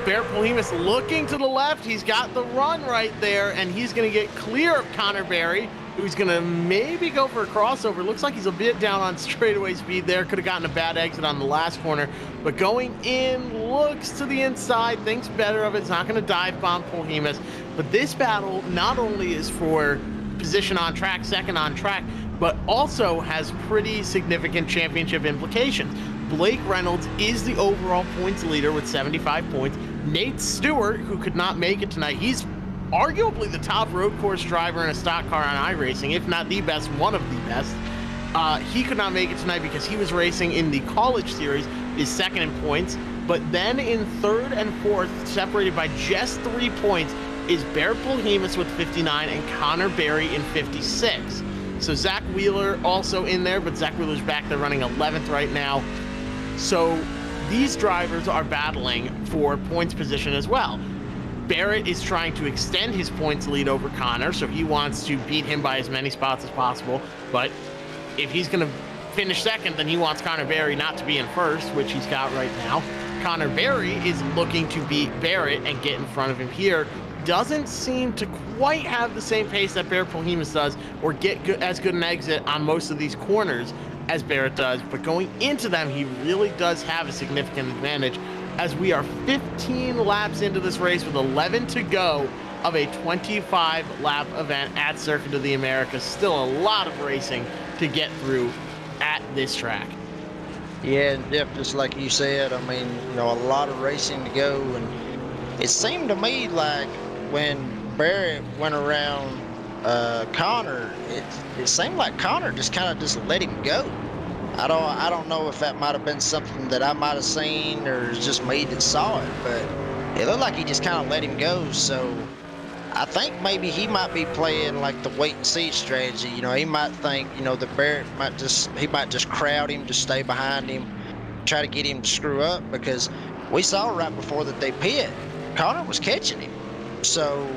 Barrett Polhemus looking to the left. He's got the run right there, and he's going to get clear of Connor Berry, who's going to maybe go for a crossover. Looks like he's a bit down on straightaway speed there. Could have gotten a bad exit on the last corner. But going in, looks to the inside, thinks better of it. It's not going to dive bomb Polhemus. But this battle not only is for position on track, second on track, but also has pretty significant championship implications. Blake Reynolds is the overall points leader with 75 points. Nate Stewart, who could not make it tonight, he's arguably the top road course driver in a stock car on iRacing, if not the best, one of the best. He could not make it tonight because he was racing in the College Series, is second in points. But then in third and fourth, separated by just 3 points, is Barrett Polhemus with 59 and Connor Berry in 56. So Zach Wheeler also in there, but Zach Wheeler's back there running 11th right now. So these drivers are battling for points position as well. Barrett is trying to extend his points lead over Connor, so he wants to beat him by as many spots as possible. But if he's going to finish second, then he wants Connor Berry not to be in first, which he's got right now. Connor Berry is looking to beat Barrett and get in front of him here. Doesn't seem to quite have the same pace that Barrett Polhemus does, or get as good an exit on most of these corners as Barrett does. But going into them, he really does have a significant advantage, as we are 15 laps into this race with 11 to go of a 25-lap event at Circuit of the Americas. Still a lot of racing to get through at this track. Yeah, and Jeff, just like you said, I mean, a lot of racing to go, and it seemed to me like when Barrett went around Connor, it seemed like Connor just kind of just let him go. I don't know if that might have been something that I might have seen, or it's just me that saw it, but it looked like he just kind of let him go. So I think maybe he might be playing like the wait and see strategy. You know, he might think, you know, the Barrett might just crowd him, just stay behind him, try to get him to screw up, because we saw right before that they pit, Connor was catching him. So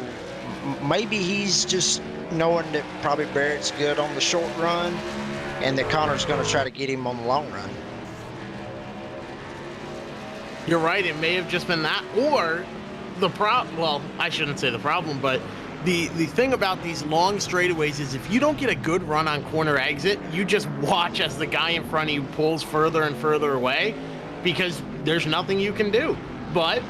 maybe he's just knowing that probably Barrett's good on the short run and that Connor's going to try to get him on the long run. You're right. It may have just been that, or well, I shouldn't say the problem, but the thing about these long straightaways is if you don't get a good run on corner exit, you just watch as the guy in front of you pulls further and further away because there's nothing you can do. But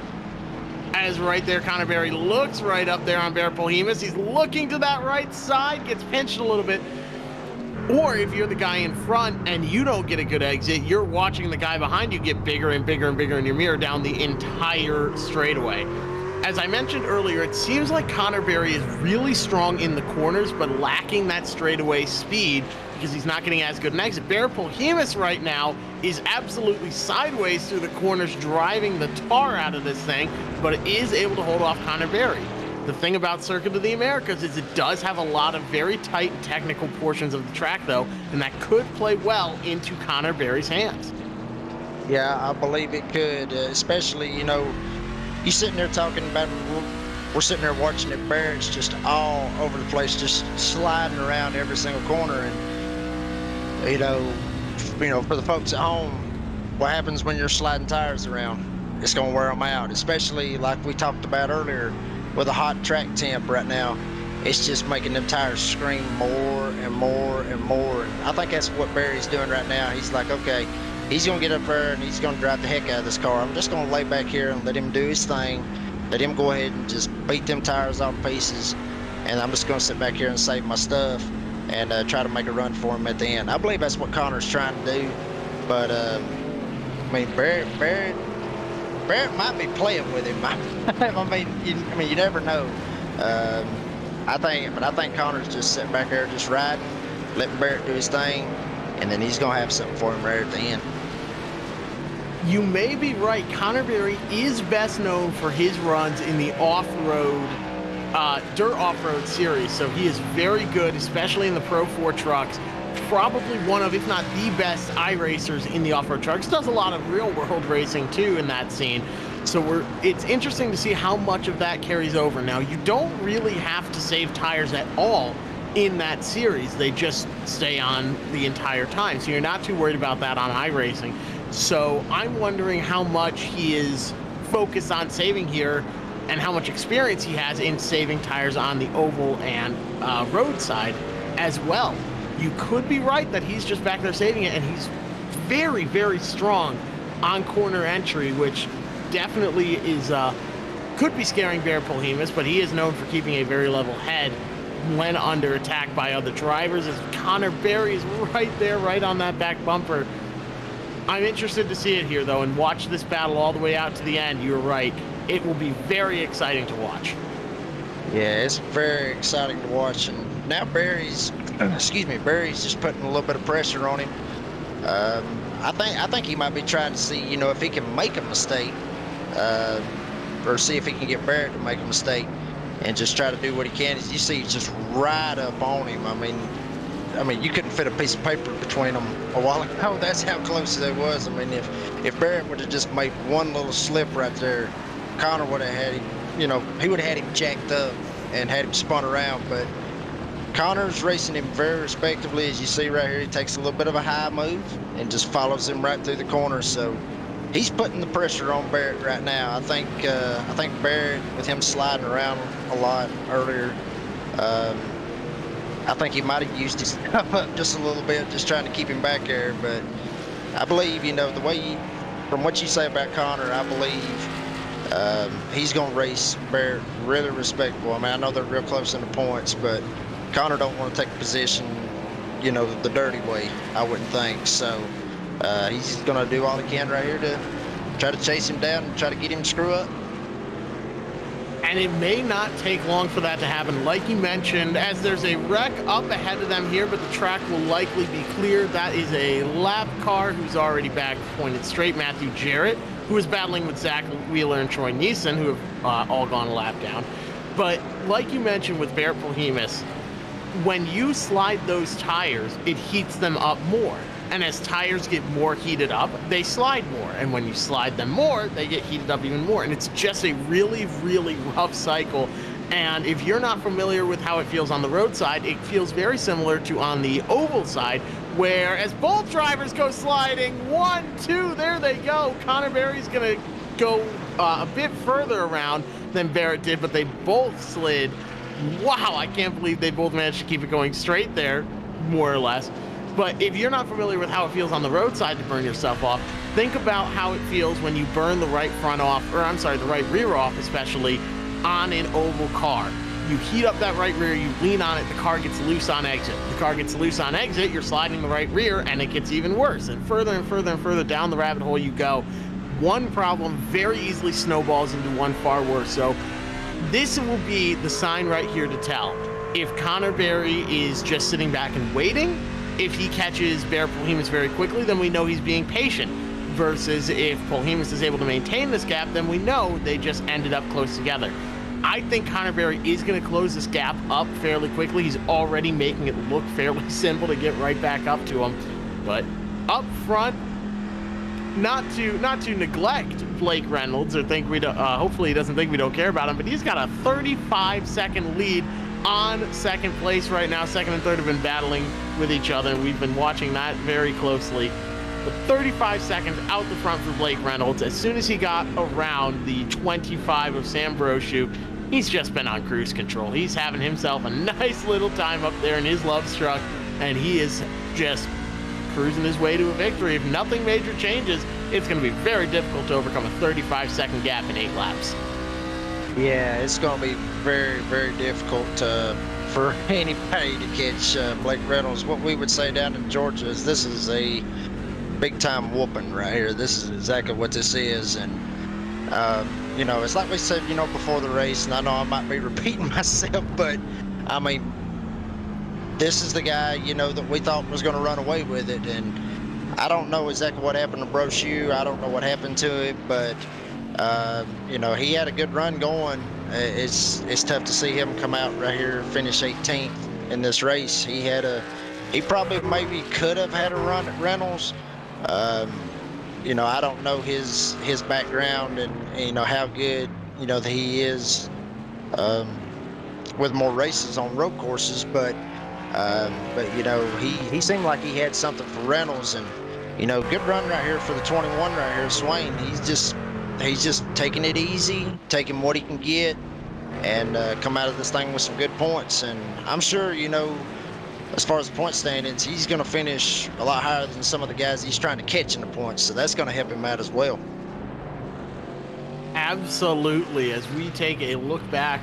as right there, Connor Berry looks right up there on Barrett Polhemus. He's looking to that right side, gets pinched a little bit. Or if you're the guy in front and you don't get a good exit, you're watching the guy behind you get bigger and bigger and bigger in your mirror down the entire straightaway. As I mentioned earlier, it seems like Connor Berry is really strong in the corners, but lacking that straightaway speed because he's not getting as good an exit. Barrett Polhemus right now is absolutely sideways through the corners, driving the tar out of this thing, but is able to hold off Connor Berry. The thing about Circuit of the Americas is it does have a lot of very tight technical portions of the track, though, and that could play well into Connor Berry's hands. Yeah, I believe it could, especially, you know, you sitting there talking about, we're sitting there watching it, Barrett's just all over the place, just sliding around every single corner. And, you know, for the folks at home, what happens when you're sliding tires around? It's going to wear them out, especially like we talked about earlier with a hot track temp right now. It's just making them tires scream more and more and more. And I think that's what Barry's doing right now. He's like, okay, he's going to get up there and he's going to drive the heck out of this car. I'm just going to lay back here and let him do his thing. Let him go ahead and just beat them tires all to pieces. And I'm just going to sit back here and save my stuff and try to make a run for him at the end. I believe that's what Connor's trying to do. But, I mean, Barrett might be playing with him. I mean, you never know. I think Connor's just sitting back there just riding, letting Barrett do his thing, and then he's going to have something for him right at the end. You may be right. Connor Berry is best known for his runs in the off-road, dirt off-road series. So he is very good, especially in the Pro 4 trucks. Probably one of, if not the best iRacers in the off-road trucks. Does a lot of real-world racing, too, in that scene. So it's interesting to see how much of that carries over. Now, you don't really have to save tires at all in that series. They just stay on the entire time. So you're not too worried about that on iRacing. So I'm wondering how much he is focused on saving here and how much experience he has in saving tires on the oval and road side as well. You could be right that he's just back there saving it, and he's very, very strong on corner entry, which definitely is could be scaring Barrett Polhemus, but he is known for keeping a very level head when under attack by other drivers, as Connor Berry is right there, right on that back bumper. I'm interested to see it here, though, and watch this battle all the way out to the end. You're right. It will be very exciting to watch. Yeah, it's very exciting to watch. And now Barry's just putting a little bit of pressure on him. I think he might be trying to see, you know, if he can make a mistake, or see if he can get Barrett to make a mistake, and just try to do what he can. As you see, he's just right up on him. I mean, you couldn't fit a piece of paper between them a while ago. That's how close it was. I mean, if Barrett would have just made one little slip right there, Connor would have had him, you know, he would have had him jacked up and had him spun around. But Connor's racing him very respectively. As you see right here, he takes a little bit of a high move and just follows him right through the corner. So he's putting the pressure on Barrett right now. I think Barrett, with him sliding around a lot earlier, I think he might have used his stuff up just a little bit, just trying to keep him back there. But I believe, you know, from what you say about Connor, I believe he's going to race Barrett really respectable. I mean, I know they're real close in the points, but Connor don't want to take a position, you know, the dirty way, I wouldn't think. So he's going to do all he can right here to try to chase him down and try to get him to screw up. And it may not take long for that to happen. Like you mentioned, as there's a wreck up ahead of them here, but the track will likely be clear. That is a lap car who's already back pointed straight. Matthew Jarrett, who is battling with Zach Wheeler and Troy Neeson, who have all gone a lap down. But like you mentioned with Barrett Polhemus, when you slide those tires, it heats them up more. And as tires get more heated up, they slide more. And when you slide them more, they get heated up even more. And it's just a really, really rough cycle. And if you're not familiar with how it feels on the roadside, it feels very similar to on the oval side, where as both drivers go sliding, 1, 2, there they go. Connor Berry's going to go a bit further around than Barrett did, but they both slid. Wow, I can't believe they both managed to keep it going straight there, more or less. But if you're not familiar with how it feels on the roadside to burn yourself off, think about how it feels when you burn the right front off, or I'm sorry, the right rear off, especially on an oval car. You heat up that right rear, you lean on it, the car gets loose on exit. The car gets loose on exit, you're sliding the right rear, and it gets even worse. And further and further and further down the rabbit hole you go. One problem very easily snowballs into one far worse. So this will be the sign right here to tell if Connor Berry is just sitting back and waiting. If he catches Barrett Polhemus very quickly, then we know he's being patient. Versus if Polhemus is able to maintain this gap, then we know they just ended up close together. I think Connor Berry is going to close this gap up fairly quickly. He's already making it look fairly simple to get right back up to him. But up front, not to neglect Blake Reynolds or think we don't, hopefully he doesn't think we don't care about him, but he's got a 35-second lead on second place right now. Second and third have been battling with each other, and we've been watching that very closely. But 35 seconds out the front for Blake Reynolds. As soon as he got around the 25 of Sam Brochu, he's just been on cruise control. He's having himself a nice little time up there in his Love's truck, and he is just cruising his way to a victory. If nothing major changes, it's going to be very difficult to overcome a 35-second gap in 8 laps. Yeah, it's going to be very, very difficult for anybody to catch Blake Reynolds. What we would say down in Georgia is this is a big-time whooping right here. This is exactly what this is. And, you know, it's like we said, you know, before the race, and I know I might be repeating myself, but, I mean, this is the guy, you know, that we thought was going to run away with it. And I don't know exactly what happened to Brochu. I don't know what happened to it, but you know, he had a good run going. It's tough to see him come out right here, finish 18th in this race. He probably maybe could have had a run at Reynolds. You know, I don't know his background and you know how good you know that he is with more races on road courses, but you know he seemed like he had something for Reynolds, and you know, good run right here for the 21 right here, Swain. He's just taking it easy, taking what he can get, and come out of this thing with some good points. And I'm sure, you know, as far as the point standings, he's going to finish a lot higher than some of the guys he's trying to catch in the points. So that's going to help him out as well. Absolutely. As we take a look back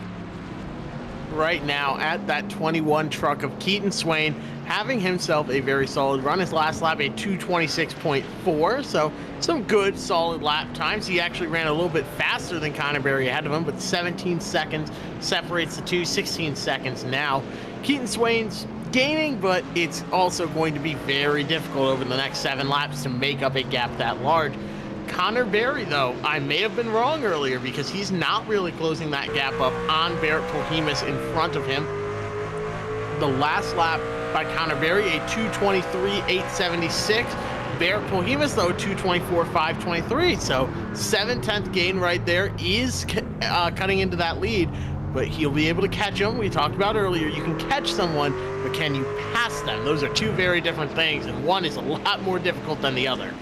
right now at that 21 truck of Keaton Swain, having himself a very solid run. His last lap, a 2:26.4, so some good solid lap times. He actually ran a little bit faster than Connor Berry ahead of him, but 17 seconds separates the two, 16 seconds now. Keaton Swain's gaining, but it's also going to be very difficult over the next 7 laps to make up a gap that large. Connor Berry, though, I may have been wrong earlier because he's not really closing that gap up on Barrett Polhemus in front of him. The last lap by Connor Berry, a 2:23.876. Barrett Polhemus, though, 2:24.523. So 7/10 gain right there is cutting into that lead, but he'll be able to catch him. We talked about earlier, you can catch someone, but can you pass them? Those are two very different things, and one is a lot more difficult than the other.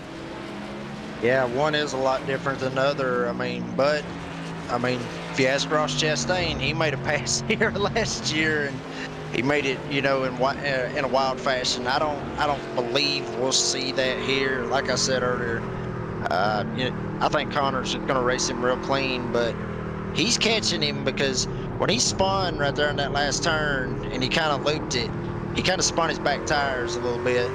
Yeah, one is a lot different than the other. I mean, if you ask Ross Chastain, he made a pass here last year, and he made it, you know, in a wild fashion. I don't believe we'll see that here. Like I said earlier, you know, I think Connor's going to race him real clean, but he's catching him because when he spun right there in that last turn and he kind of looped it, he kind of spun his back tires a little bit,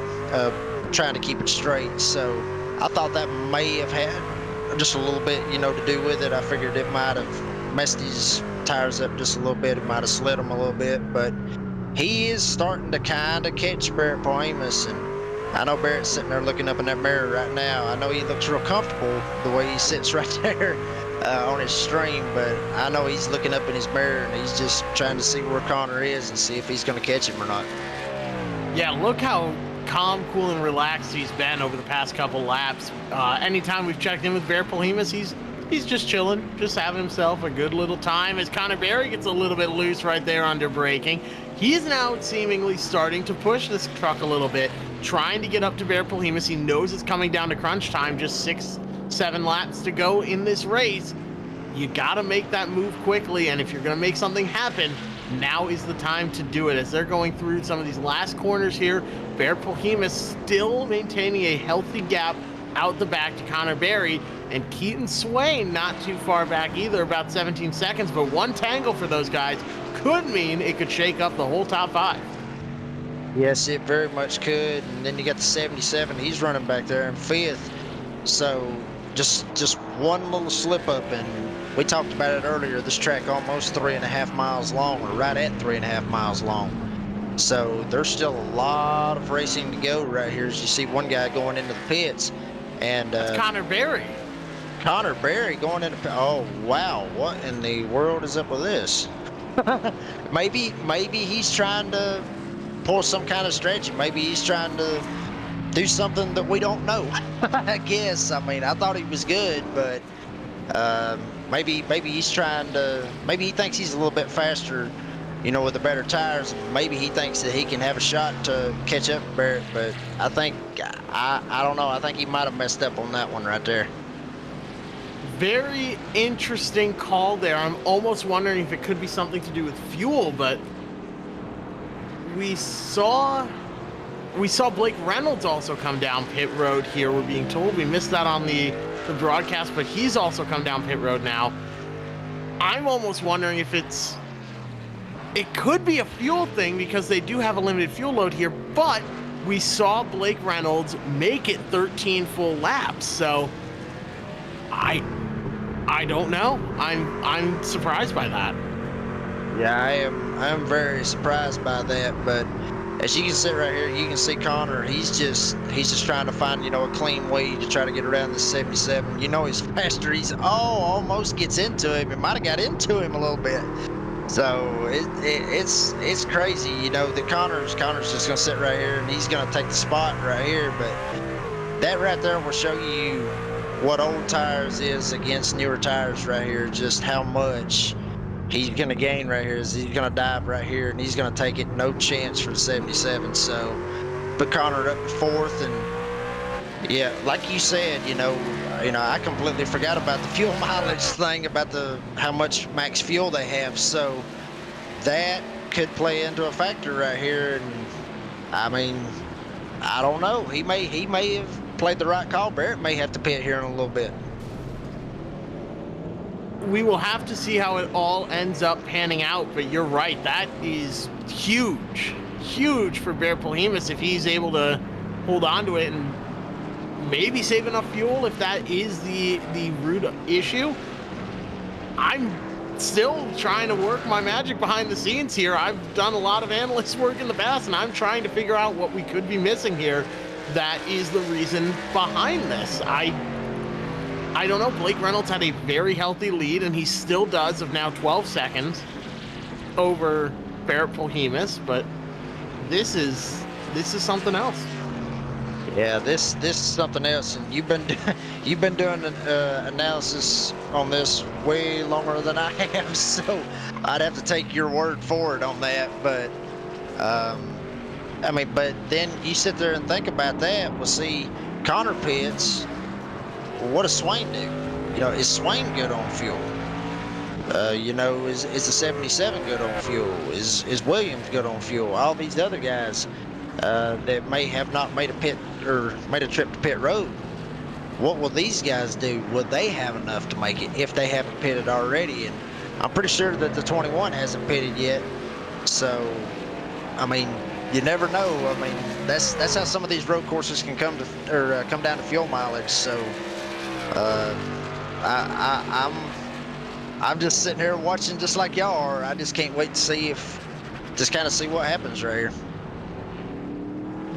trying to keep it straight. So I thought that may have had just a little bit, you know, to do with it. I figured it might have messed his tires up just a little bit. It might have slid them a little bit, but he is starting to kind of catch Barrett Polhemus, and I know Barrett's sitting there looking up in that mirror right now. I know he looks real comfortable the way he sits right there. on his stream, but I know he's looking up in his mirror and he's just trying to see where Connor is and see if he's going to catch him or not. Yeah, look how calm, cool, and relaxed he's been over the past couple laps. Anytime we've checked in with Bear Polhemus, he's just chilling, just having himself a good little time. As Connor Berry gets a little bit loose right there under braking, he's now seemingly starting to push this truck a little bit, trying to get up to Bear Polhemus. He knows it's coming down to crunch time, just 6-7 laps to go in this race. You got to make that move quickly, and if you're going to make something happen, now is the time to do it. As they're going through some of these last corners here, Bear Polhemus still maintaining a healthy gap out the back to Connor Berry, and Keaton Swain not too far back either, about 17 seconds, but one tangle for those guys could mean it could shake up the whole top 5. Yes, it very much could. And then you got the 77, he's running back there in 5th. So just one little slip up, and we talked about it earlier, this track almost 3.5 miles long, or right at 3.5 miles long. So there's still a lot of racing to go right here, as you see one guy going into the pits. And that's Connor Berry. Connor Berry going into, oh wow, what in the world is up with this? maybe he's trying to pull some kind of strategy. Maybe he's trying to do something that we don't know. I guess. I mean, I thought he was good, but maybe he's trying to. Maybe he thinks he's a little bit faster, you know, with the better tires. Maybe he thinks that he can have a shot to catch up with Barrett. But I think I don't know. I think he might have messed up on that one right there. Very interesting call there. I'm almost wondering if it could be something to do with fuel, but we saw Blake Reynolds also come down pit road here, we're being told. We missed that on the broadcast, but he's also come down pit road now. I'm almost wondering if it could be a fuel thing, because they do have a limited fuel load here, but we saw Blake Reynolds make it 13 full laps, so I don't know. I'm surprised by that. Yeah, I'm very surprised by that, but as you can see right here, you can see Connor, he's just trying to find, you know, a clean way to try to get around the 77. You know, he's faster. He's almost gets into him. It might have got into him a little bit. So it's crazy, you know, that Connor's just gonna sit right here and he's gonna take the spot right here. But that right there will show you what old tires is against newer tires right here, just how much he's going to gain right here. Is he's going to dive right here, and he's going to take it, no chance for the 77. So put Connor up to 4th, and yeah, like you said, you know, I completely forgot about the fuel mileage thing, about how much max fuel they have. So that could play into a factor right here. And I mean, I don't know. He may have played the right call. Barrett may have to pit here in a little bit. We will have to see how it all ends up panning out, but you're right. That is huge for Bear Polhemus if he's able to hold on to it and maybe save enough fuel if that is the root issue. I'm still trying to work my magic behind the scenes here. I've done a lot of analyst work in the past, and I'm trying to figure out what we could be missing here. That is the reason behind this. I don't know. Blake Reynolds had a very healthy lead, and he still does, of now 12 seconds over Barrett Polhemus, but this is something else. Yeah, this is something else, and you've been doing an analysis on this way longer than I have, so I'd have to take your word for it on that. But I mean, but then you sit there and think about that. Well, see, Connor pits. What does Swain do? You know, is Swain good on fuel? You know, is the 77 good on fuel? Is Williams good on fuel? All these other guys that may have not made a pit or made a trip to pit road. What will these guys do? Will they have enough to make it if they haven't pitted already? And I'm pretty sure that the 21 hasn't pitted yet. So, I mean, you never know. I mean, that's how some of these road courses can come down to fuel mileage. So, I'm just sitting here watching just like y'all are. I just can't wait to see see what happens right here.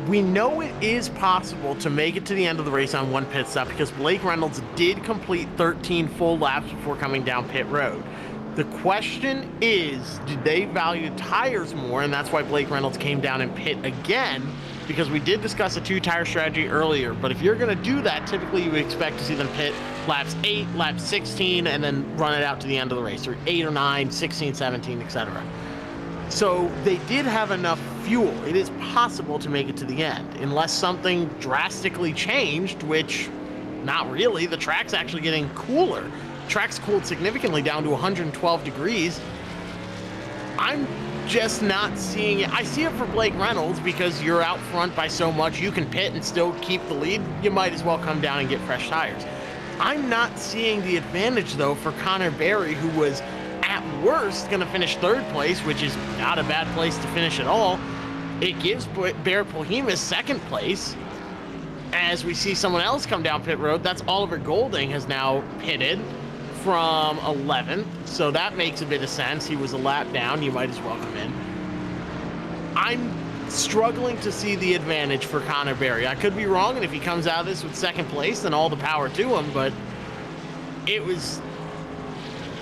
We know it is possible to make it to the end of the race on one pit stop because Blake Reynolds did complete 13 full laps before coming down pit road. The question is, did they value tires more? And that's why Blake Reynolds came down and pit again, because we did discuss a 2-tire strategy earlier. But if you're going to do that, typically you would expect to see them pit laps 8, laps 16, and then run it out to the end of the race, or 8 or 9, 16, 17, etc. So they did have enough fuel. It is possible to make it to the end, unless something drastically changed, which not really. The track's actually getting cooler. The track's cooled significantly down to 112 degrees. I'm just not seeing it. I see it for Blake Reynolds because you're out front by so much. You can pit and still keep the lead. You might as well come down and get fresh tires. I'm not seeing the advantage, though, for Connor Berry, who was at worst going to finish 3rd place, which is not a bad place to finish at all. It gives Barrett Polhemus 2nd place. As we see someone else come down pit road, that's Oliver Golding has now pitted from 11th, so that makes a bit of sense. He was a lap down. You might as well come in. I'm struggling to see the advantage for Connor Berry. I could be wrong, and if he comes out of this with 2nd place, then all the power to him, but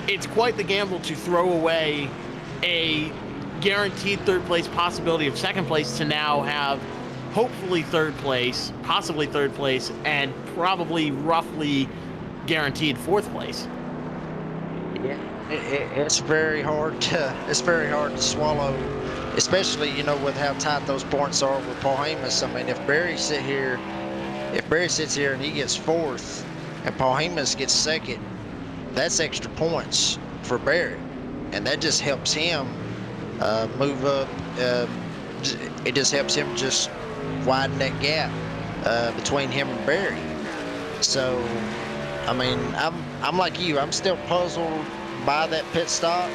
it's quite the gamble to throw away a guaranteed 3rd place possibility of 2nd place to now have hopefully 3rd place, possibly 3rd place, and probably roughly guaranteed 4th place. Yeah, it's very hard to swallow, especially, you know, with how tight those points are with Polhemus. I mean, if Barry sits here and he gets 4th and Polhemus gets 2nd, that's extra points for Barry, and that just helps him move up. It just helps him just widen that gap between him and Barry. So, I mean, I'm like you. I'm still puzzled by that pit stop.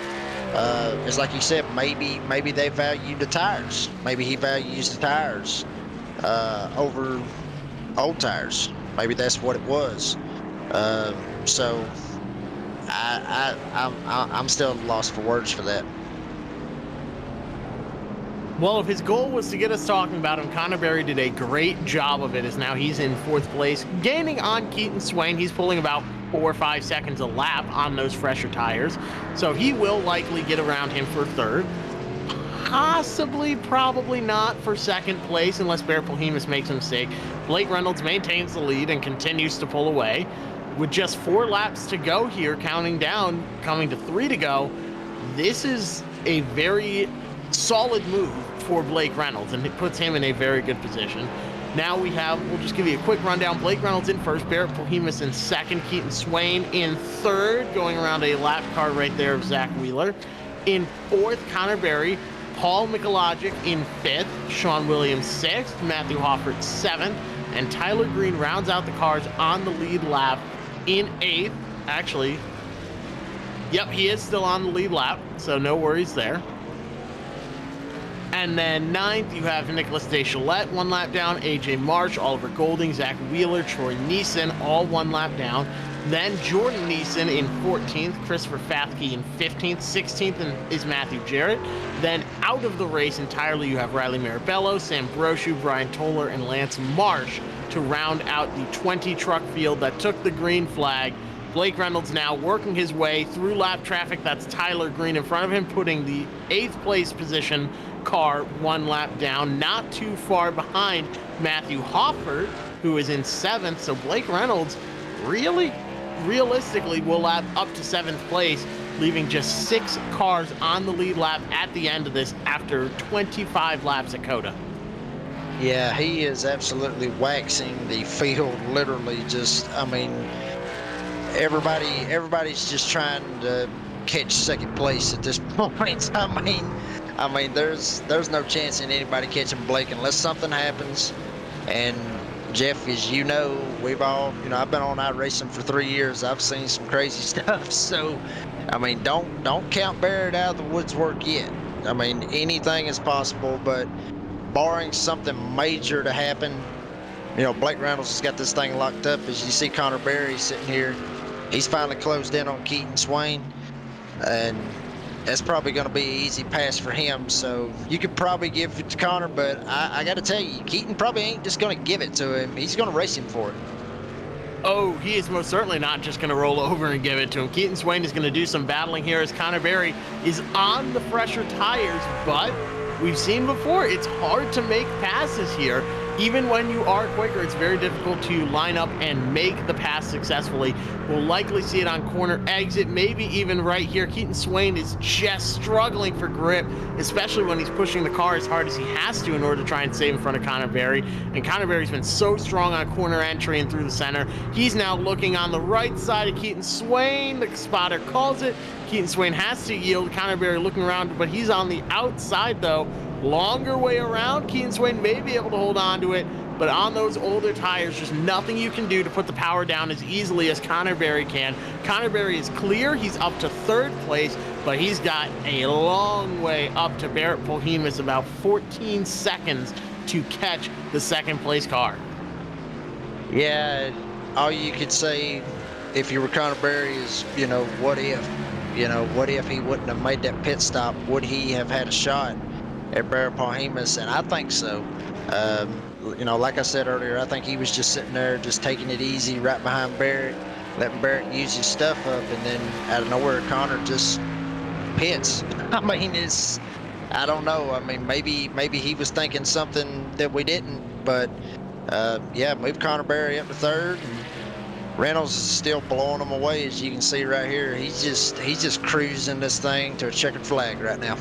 It's like you said, maybe they value the tires. Maybe he values the tires over old tires. Maybe that's what it was. So I'm still lost for words for that. Well, if his goal was to get us talking about him, Connor Berry did a great job of it, as now he's in 4th place, gaining on Keaton Swain. He's pulling about 4 or 5 seconds a lap on those fresher tires, so he will likely get around him for 3rd. Possibly, probably not for 2nd place, unless Barrett Polhemus makes a mistake. Blake Reynolds maintains the lead and continues to pull away. With just 4 laps to go here, counting down, coming to 3 to go, this is a very solid move for Blake Reynolds, and it puts him in a very good position. Now we'll just give you a quick rundown. Blake Reynolds in 1st, Barrett Polhemus in 2nd, Keaton Swain in 3rd, going around a lap car right there of Zach Wheeler. In 4th, Connor Berry, Paul Michalogic in 5th, Sean Williams 6th, Matthew Hoffert 7th, and Tyler Green rounds out the cars on the lead lap in 8th. Actually, yep, he is still on the lead lap, so no worries there. And then 9th, you have Nicholas Deschalette, 1 lap down, AJ Marsh, Oliver Golding, Zach Wheeler, Troy Neeson, all 1 lap down. Then Jordan Neeson in 14th, Christopher Fathke in 15th, 16th is Matthew Jarrett. Then out of the race entirely, you have Riley Marabello, Sam Brochu, Brian Toller, and Lance Marsh to round out the 20 truck field that took the green flag. Blake Reynolds now working his way through lap traffic. That's Tyler Green in front of him, putting the 8th place position car 1 lap down, not too far behind Matthew Hoffert, who is in 7th. So Blake Reynolds realistically will lap up to 7th place, leaving just 6 cars on the lead lap at the end of this after 25 laps at COTA. Yeah, he is absolutely waxing the field, literally. Just, I mean, everybody's just trying to catch 2nd place at this point. I mean, there's no chance in anybody catching Blake unless something happens. And Jeff, as you know, I've been on iRacing for 3 years. I've seen some crazy stuff. So, I mean, don't count Barrett out of the woodwork yet. I mean, anything is possible, but barring something major to happen, you know, Blake Reynolds has got this thing locked up. As you see Connor Berry sitting here, he's finally closed in on Keaton Swain, and that's probably going to be an easy pass for him. So you could probably give it to Connor, but I got to tell you, Keaton probably ain't just going to give it to him. He's going to race him for it. Oh, he is most certainly not just going to roll over and give it to him. Keaton Swain is going to do some battling here as Connor Berry is on the fresher tires, but we've seen before, it's hard to make passes here. Even when you are quicker, it's very difficult to line up and make the pass successfully. We'll likely see it on corner exit, maybe even right here. Keaton Swain is just struggling for grip, especially when he's pushing the car as hard as he has to in order to try and save in front of Connor Berry. And Connor Berry's been so strong on corner entry and through the center. He's now looking on the right side of Keaton Swain. The spotter calls it. Keaton Swain has to yield. Connor Berry looking around, but he's on the outside though. Longer way around. Keaton Swain may be able to hold on to it, but on those older tires, there's nothing you can do to put the power down as easily as Connor Berry can. Connor Berry is clear. He's up to third place, but he's got a long way up to Barrett Polhemus, about 14 seconds to catch the second place car. Yeah, all you could say if you were Connor Berry is, what if? What if he wouldn't have made that pit stop? Would he have had a shot at Barrett Polhemus? And I think so. Like I said earlier, I think he was just sitting there, just taking it easy right behind Barrett, letting Barrett use his stuff up, and then out of nowhere, Connor just pits. I mean, I don't know. I mean, maybe he was thinking something that we didn't, but yeah, move Connor Berry up to third. And Reynolds is still blowing him away, as you can see right here. He's just cruising this thing to a checkered flag right now.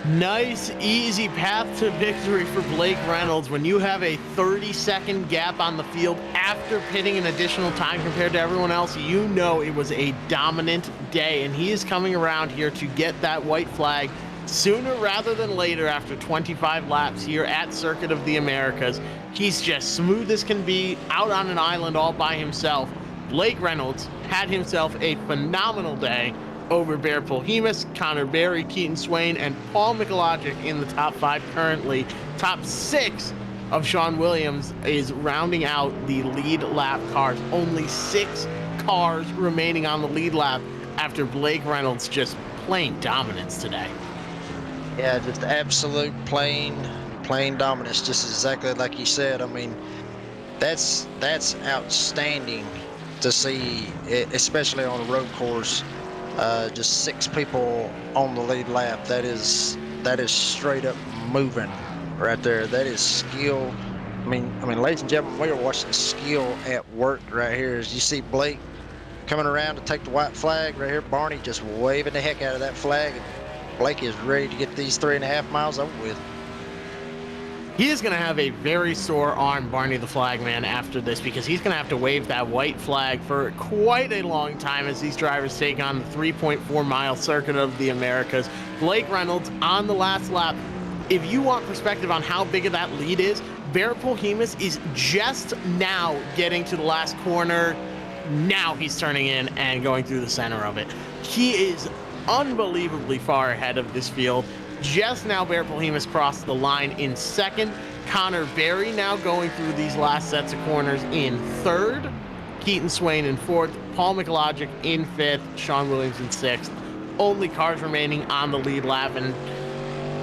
Nice, easy path to victory for Blake Reynolds when you have a 30-second gap on the field after pitting an additional time compared to everyone else. You know it was a dominant day, and he is coming around here to get that white flag sooner rather than later after 25 laps here at Circuit of the Americas. He's just smooth as can be, out on an island all by himself. Blake Reynolds had himself a phenomenal day over Barrett Polhemus, Connor Berry, Keaton Swain, and Paul Michalogic in the top 5 currently. Top 6 of Sean Williams is rounding out the lead lap cars. Only 6 cars remaining on the lead lap after Blake Reynolds just plain dominance today. Yeah, just absolute plain dominance, just exactly like you said. I mean, that's outstanding to see, especially on a road course. Just 6 people on the lead lap. That is straight up moving right there. That is skill. I mean, ladies and gentlemen, we are watching skill at work right here. As you see Blake coming around to take the white flag right here, Barney just waving the heck out of that flag. Blake is ready to get these 3.5 miles over with. He is going to have a very sore arm, Barney the Flagman, after this, because he's going to have to wave that white flag for quite a long time as these drivers take on the 3.4-mile Circuit of the Americas. Blake Reynolds on the last lap. If you want perspective on how big of that lead is, Barrett Polhemus is just now getting to the last corner. Now he's turning in and going through the center of it. He is unbelievably far ahead of this field. Just now, Barrett Polhemus crossed the line in second. Connor Berry now going through these last sets of corners in third. Keaton Swain in fourth. Paul Michalogic in fifth. Sean Williams in sixth. Only cars remaining on the lead lap. And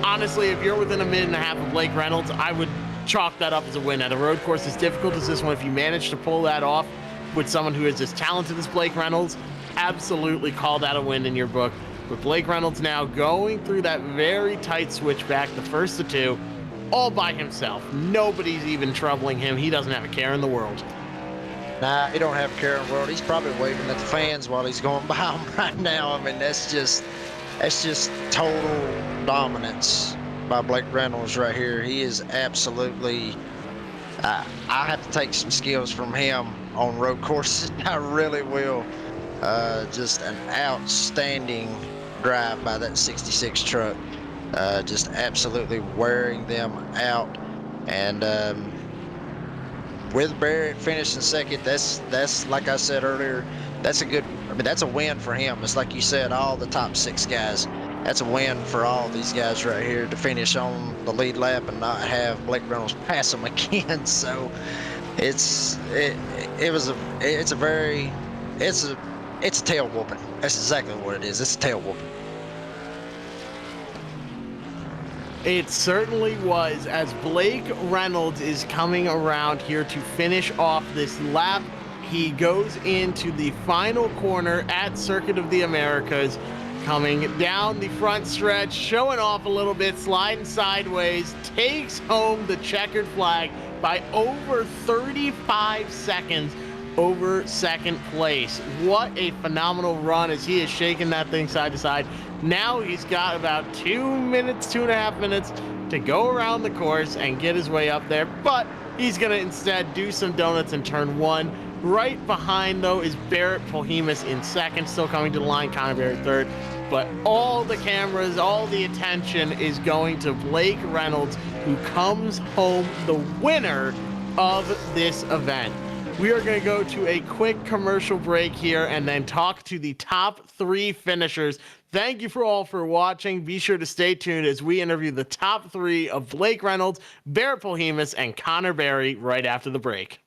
honestly, if you're within a minute and a half of Blake Reynolds, I would chalk that up as a win. At a road course as difficult as this one, if you manage to pull that off with someone who is as talented as Blake Reynolds, absolutely call that a win in your book. With Blake Reynolds now going through that very tight switchback, the first of 2, all by himself. Nobody's even troubling him. He doesn't have a care in the world. Nah, he don't have a care in the world. He's probably waving at the fans while he's going by them right now. I mean, that's just total dominance by Blake Reynolds right here. He is absolutely, I have to take some skills from him on road courses. I really will. Just an outstanding drive by that 66 truck. Just absolutely wearing them out. And with Barrett finishing second, that's like I said earlier, that's a win for him. It's like you said, all the top 6 guys. That's a win for all these guys right here to finish on the lead lap and not have Blake Reynolds pass them again. So it's a It's a tail whooping. That's exactly what it is. It's a tail whooping. It certainly was, as Blake Reynolds is coming around here to finish off this lap. He goes into the final corner at Circuit of the Americas, coming down the front stretch, showing off a little bit, sliding sideways, takes home the checkered flag by over 35 seconds over second place. What a phenomenal run as he is shaking that thing side to side. Now he's got about 2.5 minutes to go around the course and get his way up there, but he's going to instead do some donuts in turn one. Right behind, though, is Barrett Polhemus in second, still coming to the line, Connor Barrett third. But all the cameras, all the attention is going to Blake Reynolds, who comes home the winner of this event. We are going to go to a quick commercial break here and then talk to the top 3 finishers. Thank you for watching. Be sure to stay tuned as we interview the top 3 of Blake Reynolds, Barrett Polhemus, and Connor Berry right after the break.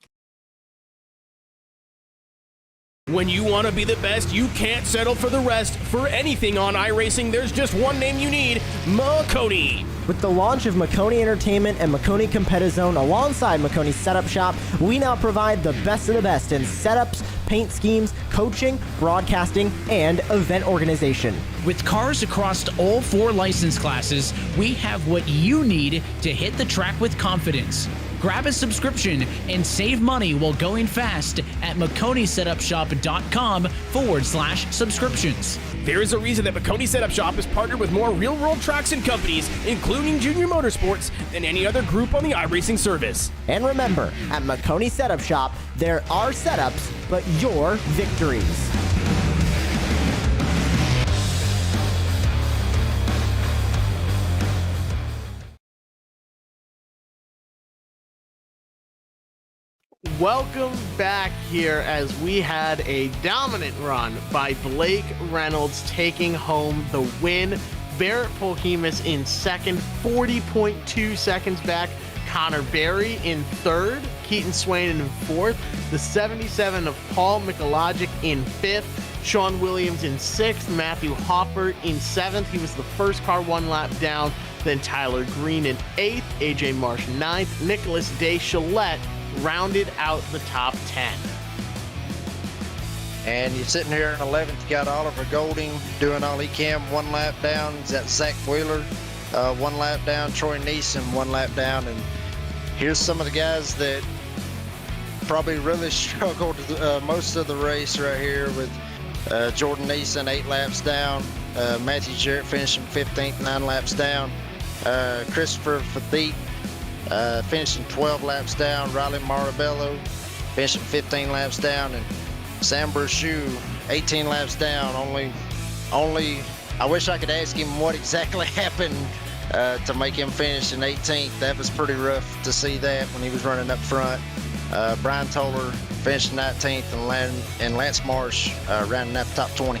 When you want to be the best, you can't settle for the rest. For anything on iRacing, there's just one name you need: Maconi. With the launch of Maconi Entertainment and Maconi Competizone alongside Maconi Setup Shop, we now provide the best of the best in setups, paint schemes, coaching, broadcasting, and event organization. With cars across all 4 license classes, we have what you need to hit the track with confidence. Grab a subscription and save money while going fast at MaconiSetupShop.com/subscriptions. There is a reason that Maconi Setup Shop is partnered with more real-world tracks and companies, including Junior Motorsports, than any other group on the iRacing service. And remember, at Maconi Setup Shop, there are setups, but your victories. Welcome back here as we had a dominant run by Blake Reynolds taking home the win. Barrett Polhemus in second, 40.2 seconds back. Connor Berry in third, Keaton Swain in fourth, the 77 of Paul Mikulajic in fifth, Sean Williams in sixth, Matthew Hopper in seventh. He was the first car 1 lap down. Then Tyler Green in eighth, AJ Marsh ninth, Nicholas Deschalette rounded out the top 10. And you're sitting here in 11th, you got Oliver Golding doing all he can, 1 lap down. He's got Zach Wheeler, 1 lap down, Troy Neeson, 1 lap down. And here's some of the guys that probably really struggled most of the race right here with Jordan Neeson, 8 laps down, Matthew Jarrett finishing 15th, 9 laps down, Christopher Fatheet finishing 12 laps down, Riley Marabello finishing 15 laps down, and Sam Burchou 18 laps down. Only I wish I could ask him what exactly happened to make him finish in 18th. That was pretty rough to see that when he was running up front. Brian Toller finished 19th, and Lance Marsh rounding out the top 20.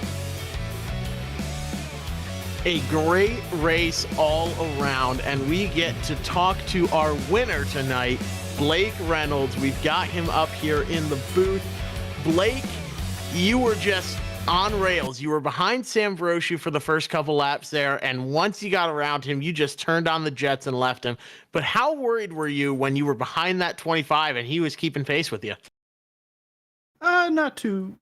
A great race all around, and we get to talk to our winner tonight, Blake Reynolds. We've got him up here in the booth. Blake, you were just on rails. You were behind Sam Veroshu for the first couple laps there, and once you got around him, you just turned on the jets and left him. But how worried were you when you were behind that 25 and he was keeping pace with you? Not too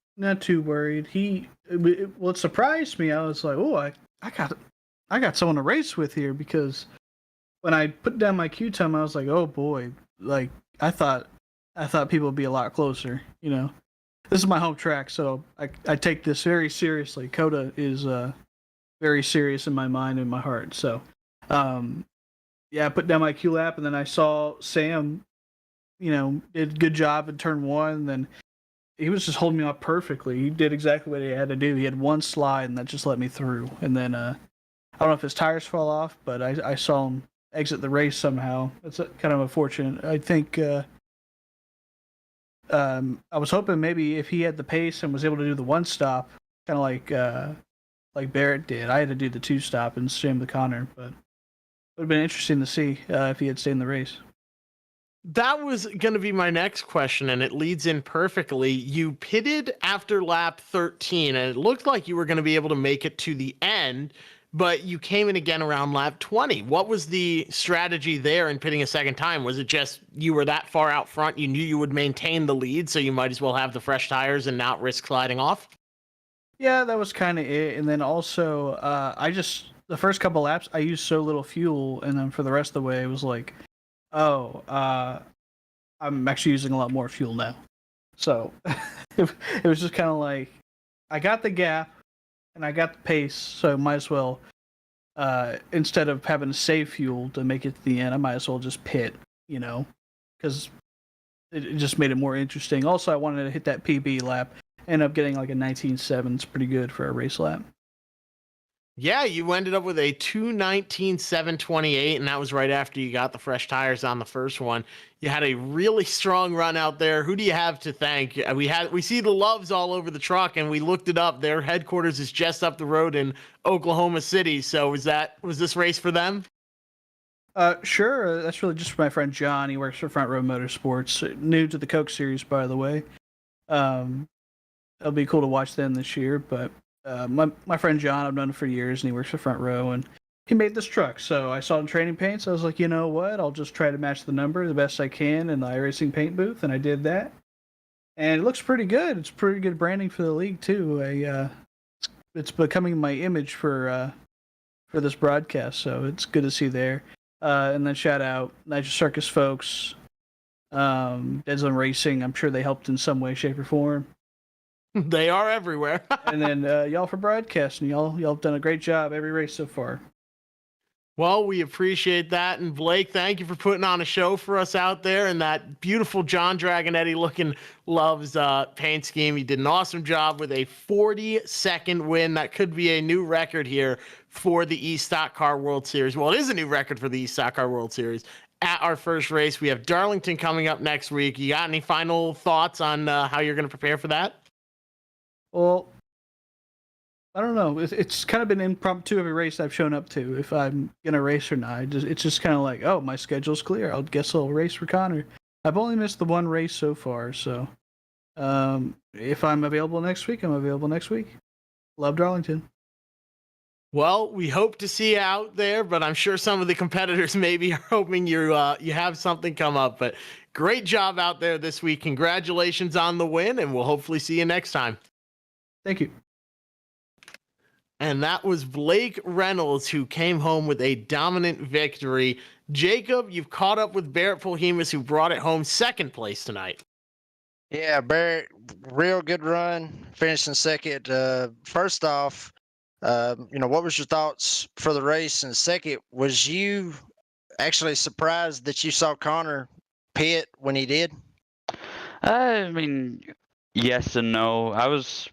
worried. It surprised me. I was like, oh, I got someone to race with here, because when I put down my queue time, I was like, oh boy, like I thought people would be a lot closer. You know, this is my home track, so I take this very seriously. COTA is very serious in my mind and my heart. So, yeah, I put down my queue lap, and then I saw Sam, did a good job in turn 1, and then he was just holding me up perfectly. He did exactly what he had to do. He had 1 slide, and that just let me through. And then I don't know if his tires fell off, but I saw him exit the race somehow. That's kind of unfortunate. I think I was hoping maybe if he had the pace and was able to do the 1 stop, kind of like Barrett did. I had to do the 2 stop and shame the Connor, but it would have been interesting to see if he had stayed in the race. That was going to be my next question, and it leads in perfectly. You pitted after lap 13, and it looked like you were going to be able to make it to the end, but you came in again around lap 20. What was the strategy there in pitting a second time? Was it just you were that far out front, you knew you would maintain the lead, so you might as well have the fresh tires and not risk sliding off? Yeah, that was kind of it. And then also, the first couple laps, I used so little fuel, and then for the rest of the way, it was like, oh, I'm actually using a lot more fuel now. So it was just kind of like, I got the gap and I got the pace, so I might as well, instead of having to save fuel to make it to the end, I might as well just pit, because it just made it more interesting. Also, I wanted to hit that PB lap. End up getting like a 19.7. It's pretty good for a race lap. Yeah, you ended up with a 2:19.728, and that was right after you got the fresh tires on the first one. You had a really strong run out there. Who do you have to thank? We see the Loves all over the truck, and we looked it up. Their headquarters is just up the road in Oklahoma City. So was this race for them? Sure. That's really just for my friend John. He works for Front Row Motorsports. New to the Coke Series, by the way. It'll be cool to watch them this year, but my friend John, I've known him for years, and he works for Front Row, and he made this truck. So I saw it in training paint, so I was like, you know what? I'll just try to match the number the best I can in the iRacing paint booth, and I did that. And it looks pretty good. It's pretty good branding for the league too. It's becoming my image for this broadcast, so it's good to see there. And then shout out Nitro Circus folks, Dead Zone Racing. I'm sure they helped in some way, shape, or form. They are everywhere. And then y'all for broadcasting. Y'all have done a great job every race so far. Well, we appreciate that. And Blake, thank you for putting on a show for us out there and that beautiful John Dragonetti looking Loves paint scheme. He did an awesome job with a 40-second win. That could be a new record here for the eStockCar World Series. Well, it is a new record for the eStockCar World Series. At our first race, we have Darlington coming up next week. You got any final thoughts on how you're going to prepare for that? Well, I don't know. It's kind of been impromptu every race I've shown up to. If I'm gonna race or not, it's just kind of like, oh, my schedule's clear. I'll guess I'll race for Connor. I've only missed the one race so far, so if I'm available next week, I'm available next week. Love Darlington. Well, we hope to see you out there, but I'm sure some of the competitors maybe are hoping you have something come up. But great job out there this week. Congratulations on the win, and we'll hopefully see you next time. Thank you. And that was Blake Reynolds, who came home with a dominant victory. Jacob, you've caught up with Barrett Polhemus, who brought it home second place tonight. Yeah, Barrett, real good run, finishing second. First off, what was your thoughts for the race? And second, was you actually surprised that you saw Connor pit when he did? I mean, yes and no. I was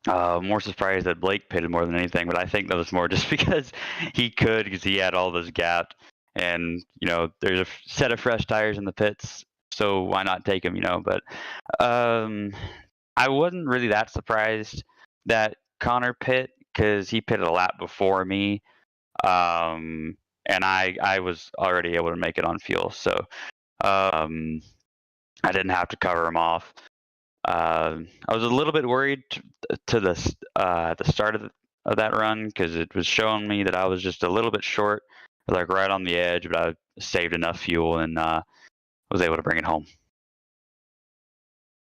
more surprised that Blake pitted more than anything, but I think that was more just because he had all those gaps, and there's a set of fresh tires in the pits, so why not take him? But I wasn't really that surprised that Connor pit because he pitted a lap before me, and I was already able to make it on fuel, so I didn't have to cover him off. I was a little bit worried to the at the start of that run because it was showing me that I was just a little bit short, like right on the edge, but I saved enough fuel and was able to bring it home.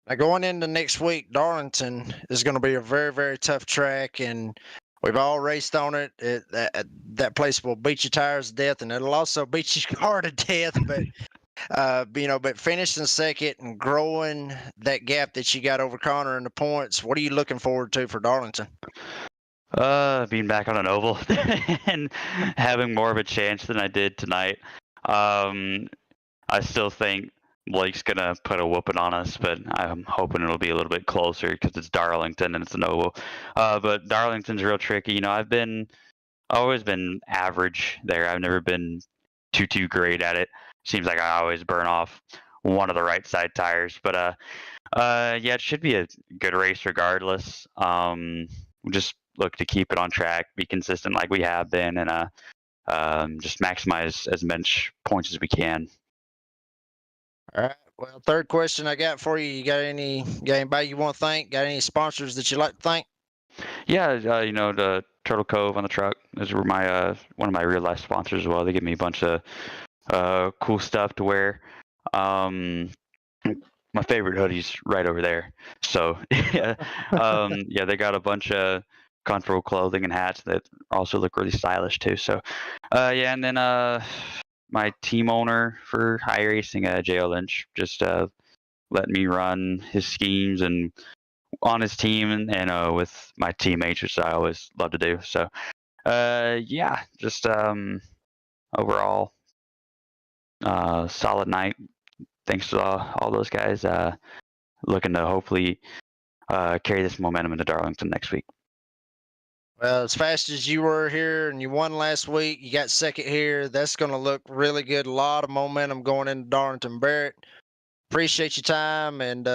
Now going into next week, Darlington is going to be a very, very tough track, and we've all raced on it. That place will beat your tires to death, and it'll also beat your car to death. But finishing second and growing that gap that you got over Connor in the points, what are you looking forward to for Darlington? Being back on an oval and having more of a chance than I did tonight. I still think Blake's gonna put a whooping on us, but I'm hoping it'll be a little bit closer because it's Darlington and it's an oval. But Darlington's real tricky. I've always been average there. I've never been too great at it. Seems like I always burn off one of the right side tires, but it should be a good race regardless. We'll just look to keep it on track, be consistent like we have been, and just maximize as much points as we can. All right. Well, third question I got for you. You got anybody you want to thank? Got any sponsors that you like to thank? Yeah, the Turtle Cove on the truck. Those were my one of my real life sponsors as well. They give me a bunch of cool stuff to wear. My favorite hoodie's right over there. So yeah, yeah, they got a bunch of comfortable clothing and hats that also look really stylish too. So yeah, and then my team owner for iRacing, J.O. Lynch, just let me run his schemes and on his team and with my teammates, which I always love to do. So yeah, just overall solid night. Thanks to all those guys. Looking to hopefully carry this momentum into Darlington next week. Well, as fast as you were here and you won last week, you got second here. That's going to look really good. A lot of momentum going into Darlington. Barrett, appreciate your time and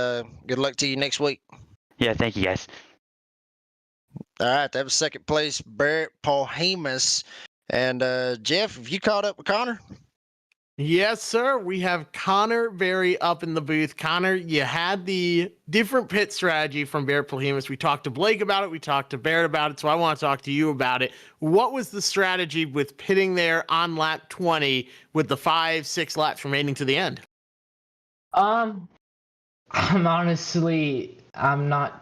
good luck to you next week. Yeah, thank you guys. All right, that was second place, Barrett Polhemus. And Jeff, have you caught up with Connor? Yes, sir. We have Connor Berry up in the booth. Connor, you had the different pit strategy from Barrett Polhemus. We talked to Blake about it. We talked to Barrett about it. So I want to talk to you about it. What was the strategy with pitting there on lap 20 with the 5-6 laps remaining to the end? I'm not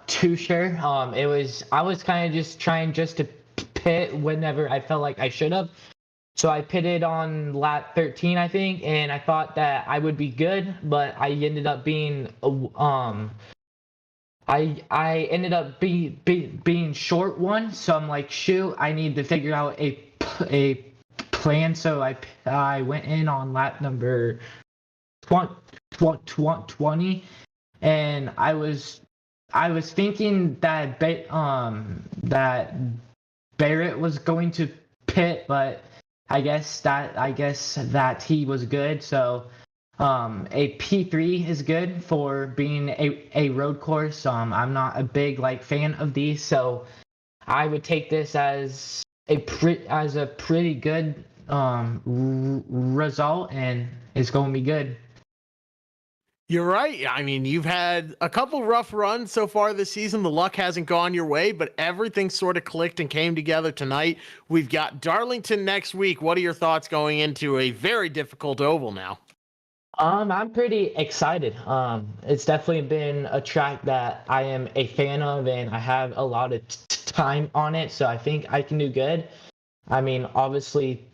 too sure. I was kind of just trying to pit whenever I felt like I should have. So I pitted on lap 13, I think, and I thought that I would be good, but I ended up being I ended up being short one. So I'm like, shoot, I need to figure out a plan. So I went in on lap number 20, and I was thinking that that Barrett was going to pit, but I guess that he was good. So a P3 is good for being a road course. I'm not a big fan of these, so I would take this as a pretty good result, and it's going to be good. You're right. I mean, you've had a couple rough runs so far this season. The luck hasn't gone your way, but everything sort of clicked and came together tonight. We've got Darlington next week. What are your thoughts going into a very difficult oval now? I'm pretty excited. It's definitely been a track that I am a fan of, and I have a lot of time on it, so I think I can do good. I mean, obviously,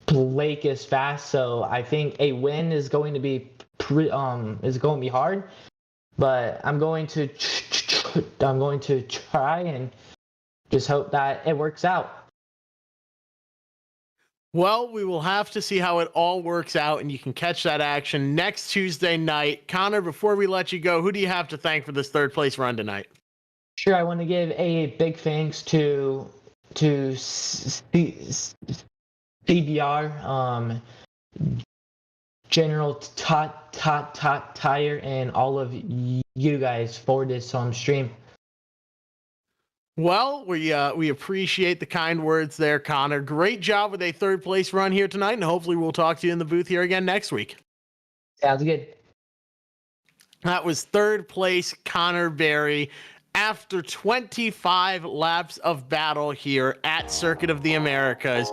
Blake is fast, so I think a win is going to be hard, but I'm going to try and just hope that it works out. Well, we will have to see how it all works out, and you can catch that action next Tuesday night. Connor, before we let you go, who do you have to thank for this third place run tonight? Sure, I want to give a big thanks to CBR, General Tire, and all of you guys for this stream. Well, we appreciate the kind words there, Connor. Great job with a third place run here tonight, and hopefully we'll talk to you in the booth here again next week. Sounds good. That was third place Connor Berry after 25 laps of battle here at Circuit of the Americas.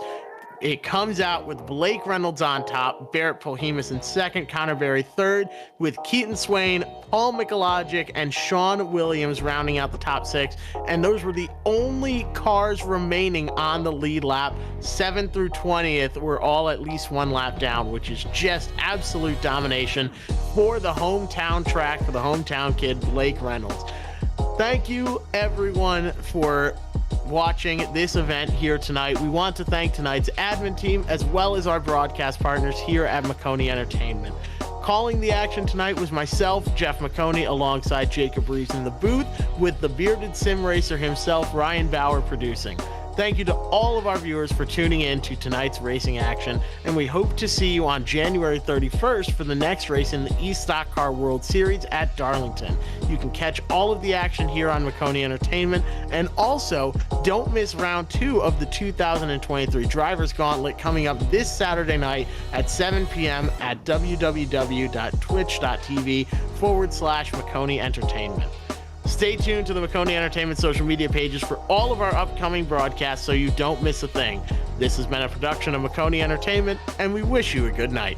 It comes out with Blake Reynolds on top, Barrett Polhemus in second, Connor Berry third, with Keaton Swain, Paul Michalogic, and Sean Williams rounding out the top six. And those were the only cars remaining on the lead lap. 7th through 20th were all at least one lap down, which is just absolute domination for the hometown track, for the hometown kid, Blake Reynolds. Thank you, everyone, for watching this event here tonight. We want to thank tonight's admin team as well as our broadcast partners here at Maconi Entertainment. Calling the action tonight was myself, Jeff Maconi, alongside Jacob Reeves in the booth, with the bearded sim racer himself, Ryan Bauer, producing. Thank you to all of our viewers for tuning in to tonight's racing action, and we hope to see you on January 31st for the next race in the eStockCar World Series at Darlington. You can catch all of the action here on Maconi Entertainment, and also don't miss round 2 of the 2023 Drivers Gauntlet coming up this Saturday night at 7 p.m. at www.twitch.tv/Maconi Entertainment. Stay tuned to the Maconi Entertainment social media pages for all of our upcoming broadcasts so you don't miss a thing. This has been a production of Maconi Entertainment, and we wish you a good night.